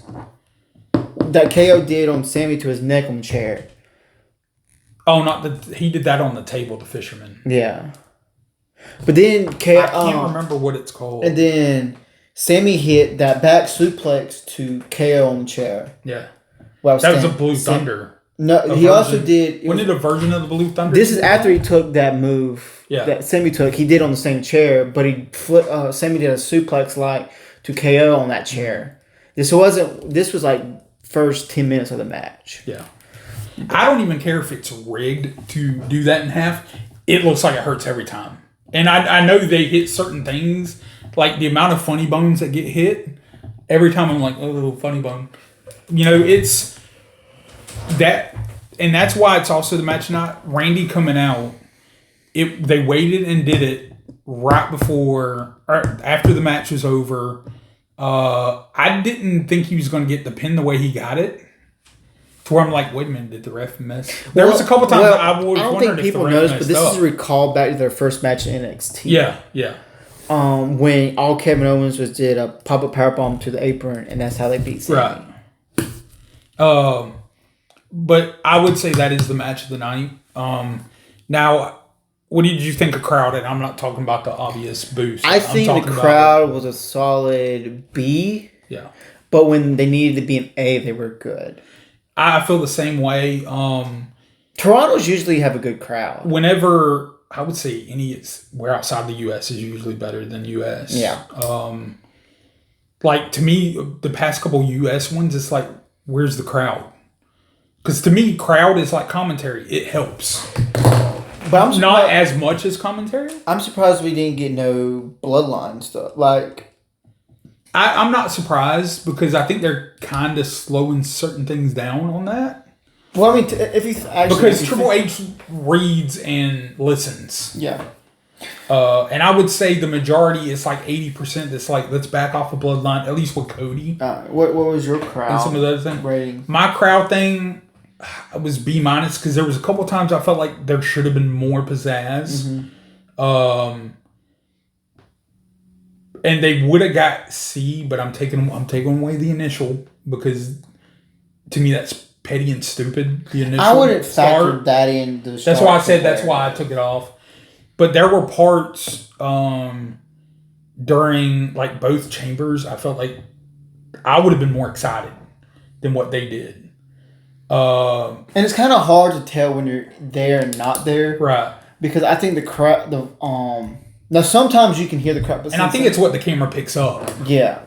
that KO did on Sammy to his neck on the chair. Oh, not that he did that on the table. The fisherman. Yeah, but then KO. I can't remember what it's called. And then Sammy hit that back suplex to KO on the chair. Yeah, that was a Blue Thunder. No, he also did. Wasn't it a version of the Blue Thunder? This is after he took that move that Sammy took. He did on the same chair, but he Sammy did a suplex like to KO on that chair. This was like first 10 minutes of the match. Yeah. I don't even care if it's rigged to do that in half. It looks like it hurts every time. And I know they hit certain things, like the amount of funny bones that get hit. Every time I'm like, oh, funny bone. You know, it's that, and that's why it's also the match night. Randy coming out, they waited and did it right before or after the match was over. I didn't think he was going to get the pin the way he got it. To where I'm like, wait a minute, did the ref mess? There was a couple times I was wondering if the ref noticed, messed but this up. is a recall back to their first match in NXT. Yeah. When all Kevin Owens did a pop-up powerbomb to the apron, and that's how they beat Sammy. Right. But I would say that is the match of the night. Now, what did you think of crowd? And I'm not talking about the obvious boost. I think the crowd was a solid B. Yeah. But when they needed to be an A, they were good. I feel the same way. Toronto's usually have a good crowd. Whenever, I would say where outside the U.S. is usually better than U.S. Yeah. Like, to me, the past couple U.S. ones, it's like, where's the crowd? Because to me, crowd is like commentary. It helps. But I'm not as much as commentary. I'm surprised we didn't get no bloodline stuff. Like, I'm not surprised because I think they're kind of slowing certain things down on that. Well, I mean, because Triple H reads and listens. Yeah. And I would say the majority is like 80% that's like, let's back off the bloodline, at least with Cody. What was your crowd? And some of the other things. Rating? My crowd thing was B- because there was a couple times I felt like there should have been more pizzazz. Mm-hmm. And they would have got C, but I'm taking away the initial because to me that's petty and stupid. The initial. I wouldn't factor that in. That's why I said that's why I took it off. But there were parts during like both chambers. I felt like I would have been more excited than what they did. And it's kind of hard to tell when you're there and not there, right? Because I think the crowd, now sometimes you can hear the crowd, and I think it's what the camera picks up. Yeah,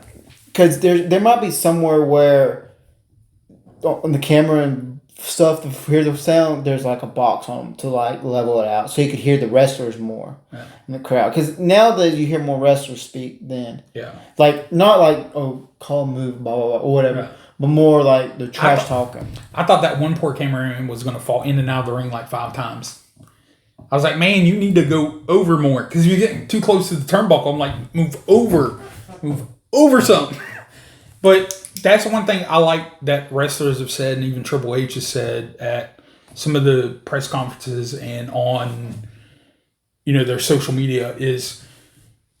because there might be somewhere where on the camera and stuff to hear the sound, there's like a box on them to like level it out, so you could hear the wrestlers more in the crowd. Because now that you hear more wrestlers speak, then like not like call move blah blah blah or whatever. Right. But more like the trash talking. I thought that one poor cameraman was going to fall in and out of the ring like 5 times. I was like, man, you need to go over more. Because you're getting too close to the turnbuckle. I'm like, move over something. But that's one thing I like that wrestlers have said, and even Triple H has said at some of the press conferences and on, their social media, is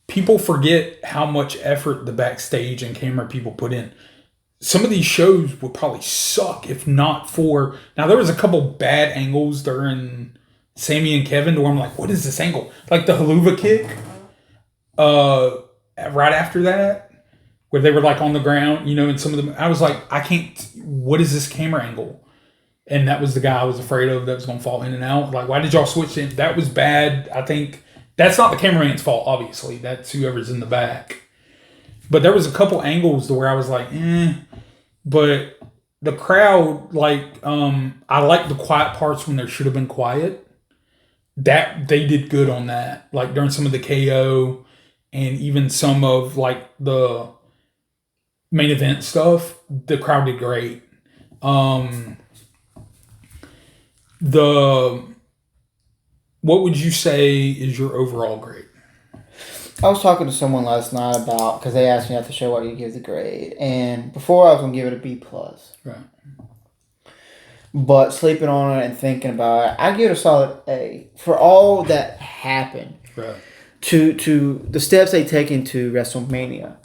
people forget how much effort the backstage and camera people put in. Some of these shows would probably suck if not for... Now, there was a couple bad angles during Sammy and Kevin where I'm like, what is this angle? Like the haluva kick right after that, where they were like on the ground, and some of them... I was like, I can't... What is this camera angle? And that was the guy I was afraid of that was going to fall in and out. Like, why did y'all switch in? That was bad. I think... That's not the cameraman's fault, obviously. That's whoever's in the back. But there was a couple angles to where I was like, But the crowd, like, I like the quiet parts when there should have been quiet. That they did good on that. Like during some of the KO and even some of like the main event stuff, the crowd did great. What would you say is your overall grade? I was talking to someone last night about, because they asked me at the show what you give the grade, and before I was going to give it a B+. Right. But sleeping on it and thinking about it, I give it a solid A. For all that happened. Right. to the steps they take into WrestleMania.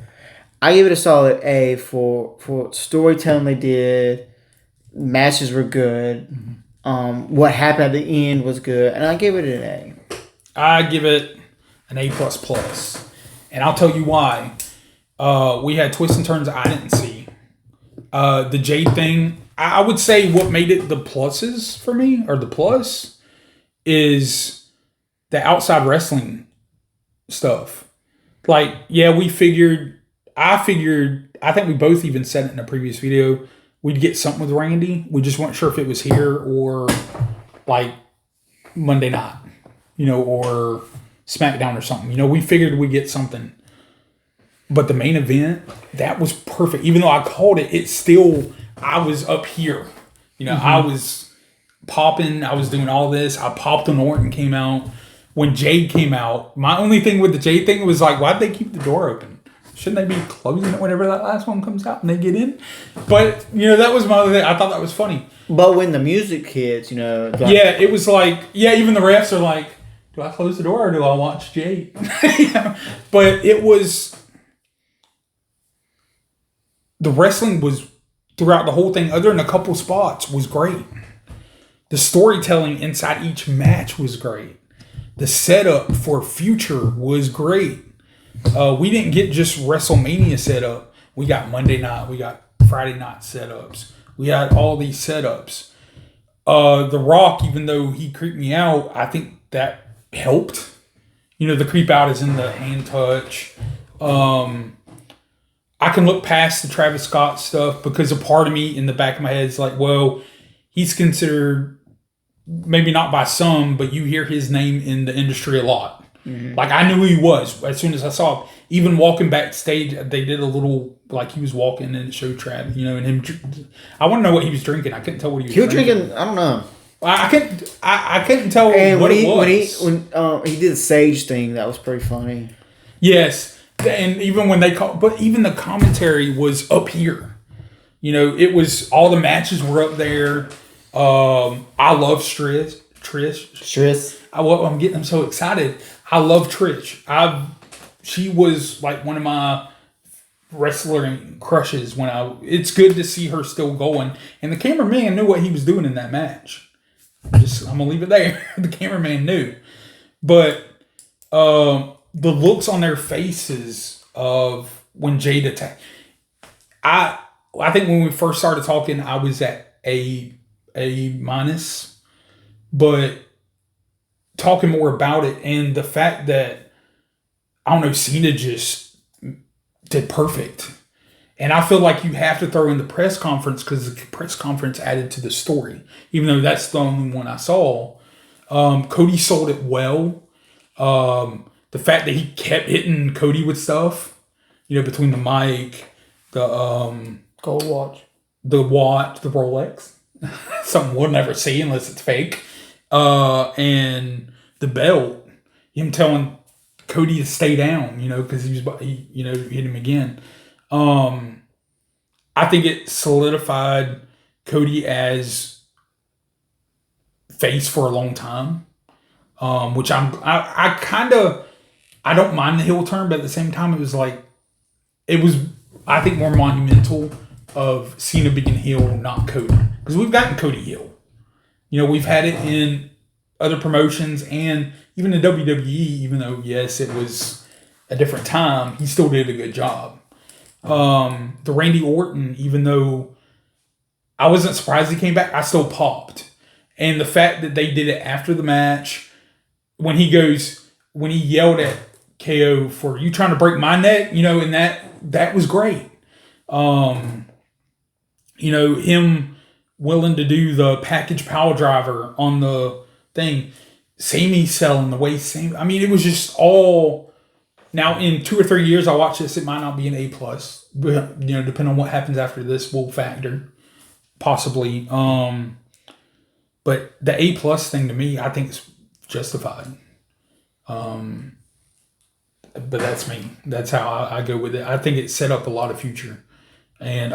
I give it a solid A for storytelling they did. Matches were good. What happened at the end was good, and I give it an A. I give it an A plus plus, and I'll tell you why. We had twists and turns I didn't see. The Jade thing, I would say what made it the pluses for me, or the plus, is the outside wrestling stuff. Like, yeah, I think we both even said it in a previous video, we'd get something with Randy. We just weren't sure if it was here or like Monday night, or SmackDown or something. We figured we'd get something. But the main event, that was perfect. Even though I called it, I was up here. I was popping. I was doing all this. I popped when Orton came out. When Jade came out, my only thing with the Jade thing was like, why'd they keep the door open? Shouldn't they be closing it whenever that last one comes out and they get in? But, that was my other thing. I thought that was funny. But when the music hits, yeah, it was like, even the refs are like, do I close the door or do I watch Jade? But it was, the wrestling was throughout the whole thing, other than a couple spots, was great. The storytelling inside each match was great. The setup for future was great. We didn't get just WrestleMania setup. We got Monday night. We got Friday night setups. We had all these setups. The Rock, even though he creeped me out, I think that helped. The creep out is in the hand touch. I can look past the Travis Scott stuff because a part of me in the back of my head is like, well, he's considered, maybe not by some, but you hear his name in the industry a lot. Mm-hmm. Like, I knew who he was as soon as I saw him. Even walking backstage, they did a little, like, he was walking and it showed Trav, and him. I want to know what he was drinking. I couldn't tell what he was drinking. He was drinking, I don't know. I couldn't tell what it was. When he did the Sage thing, that was pretty funny. Yes. And even when but even the commentary was up here. It was, all the matches were up there. I love Trish. I'm so excited. I love Trish. She was like one of my wrestling crushes it's good to see her still going. And the cameraman knew what he was doing in that match. I'm going to leave it there. The cameraman knew. But the looks on their faces of when Jade attacked. I think when we first started talking, I was at A minus. But talking more about it and the fact that, I don't know, Cena just did perfect. And I feel like you have to throw in the press conference because the press conference added to the story, even though that's the only one I saw. Cody sold it well. The fact that he kept hitting Cody with stuff, between the mic, the gold watch, the Rolex, something we'll never see unless it's fake. And the belt, him telling Cody to stay down, because he hit him again. I think it solidified Cody as face for a long time, which I don't mind the heel turn, but at the same time, it was I think more monumental of Cena being heel, not Cody, because we've gotten Cody heel. We've had it in other promotions and even in WWE, even though, yes, it was a different time, he still did a good job. The Randy Orton, even though I wasn't surprised he came back, I still popped. And the fact that they did it after the match, when he yelled at KO for, you trying to break my neck, and that was great. Him willing to do the package power driver on the thing. Sammy selling the way Sammy. I mean, it was just all. Now, in 2 or 3 years, I watch this. It might not be an A plus, but depending on what happens after this, will factor possibly. But the A plus thing to me, I think is justified. But that's me. That's how I go with it. I think it set up a lot of future. And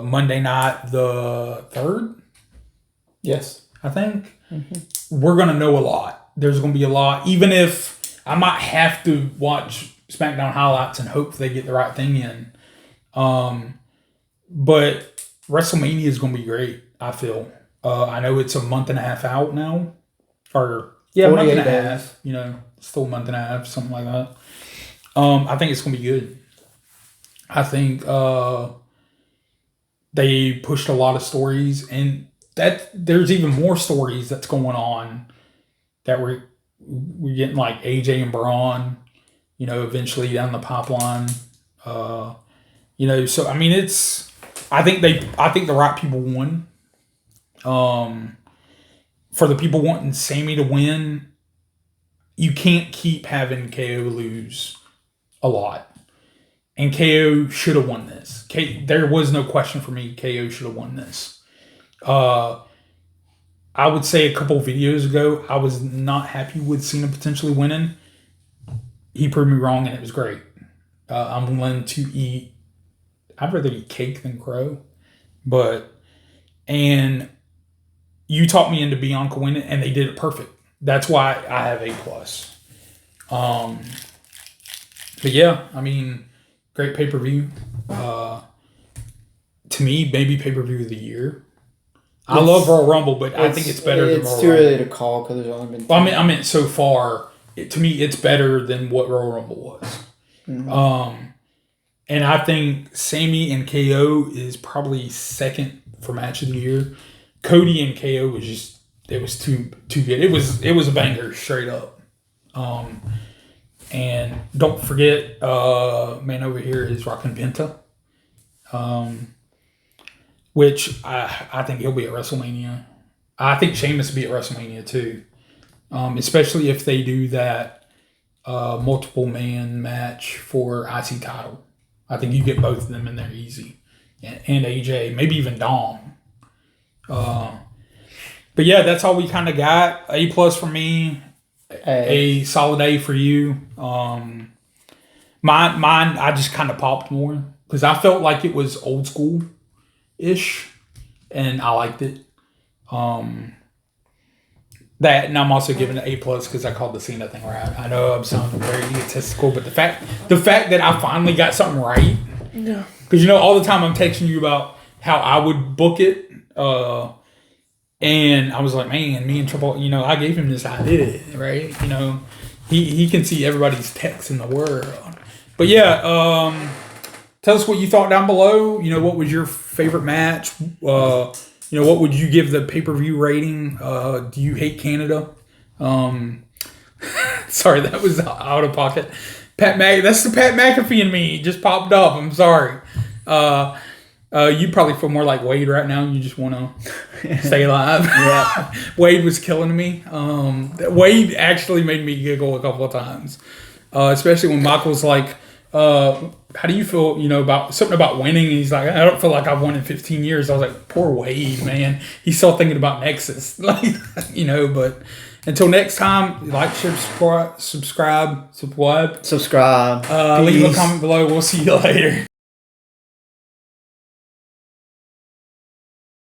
Monday night, the 3rd? Yes. I think. Mm-hmm. We're going to know a lot. There's going to be a lot. Even if I might have to watch SmackDown highlights and hope they get the right thing in. But WrestleMania is going to be great, I feel. I know it's a month and a half out now. Or, yeah, a month and a half. You know, still a month and a half, something like that. I think it's going to be good. I think they pushed a lot of stories, and that there's even more stories that's going on that we're getting, like AJ and Braun, you know, eventually down the pipeline. You know, so I mean, I think the right people won. For the people wanting Sammy to win, you can't keep having KO lose a lot. And KO should have won this. There was no question for me. KO should have won this. I would say a couple videos ago, I was not happy with Cena potentially winning. He proved me wrong, and it was great. I'm willing to eat. I'd rather eat cake than crow. And you talked me into Bianca winning, and they did it perfect. That's why I have A+. But yeah, I mean, great pay-per-view. To me, maybe pay-per-view of the year. I love Royal Rumble, but I think it's better than Royal Rumble. It's too early to call because there's only been... Well, I mean, so far, to me, it's better than what Royal Rumble was. Mm-hmm. And I think Sammy and KO is probably second for match of the year. Cody and KO was just... It was too good. It was a banger, straight up. And don't forget, man over here is rocking Penta. Which I think he'll be at WrestleMania. I think Sheamus will be at WrestleMania too. Especially if they do that multiple man match for IC title. I think you get both of them in there easy. And AJ, maybe even Dom. But yeah, that's all we kind of got. A+ for me. A solid A for you. Mine, I just kind of popped more because I felt like it was old school ish, and I liked it. That, and I'm also giving it A+ because I called the Cena thing right. I know I'm sounding very egotistical, but the fact that I finally got something right. Yeah. Because all the time I'm texting you about how I would book it. And I was like, man, me and Triple, I gave him this idea, right? He can see everybody's text in the world. But yeah, tell us what you thought down below. What was your favorite match? What would you give the pay-per-view rating? Do you hate Canada? Sorry, that was out of pocket. That's the Pat McAfee in me. It just popped up. I'm sorry. You probably feel more like Wade right now. You just want to stay alive. Yeah. Wade was killing me. Wade actually made me giggle a couple of times. Especially when Michael was like, how do you feel, about something about winning? And he's like, I don't feel like I've won in 15 years. I was like, poor Wade, man. He's still thinking about Nexus. But until next time, like, share, subscribe. Subscribe. Leave a comment below. We'll see you later.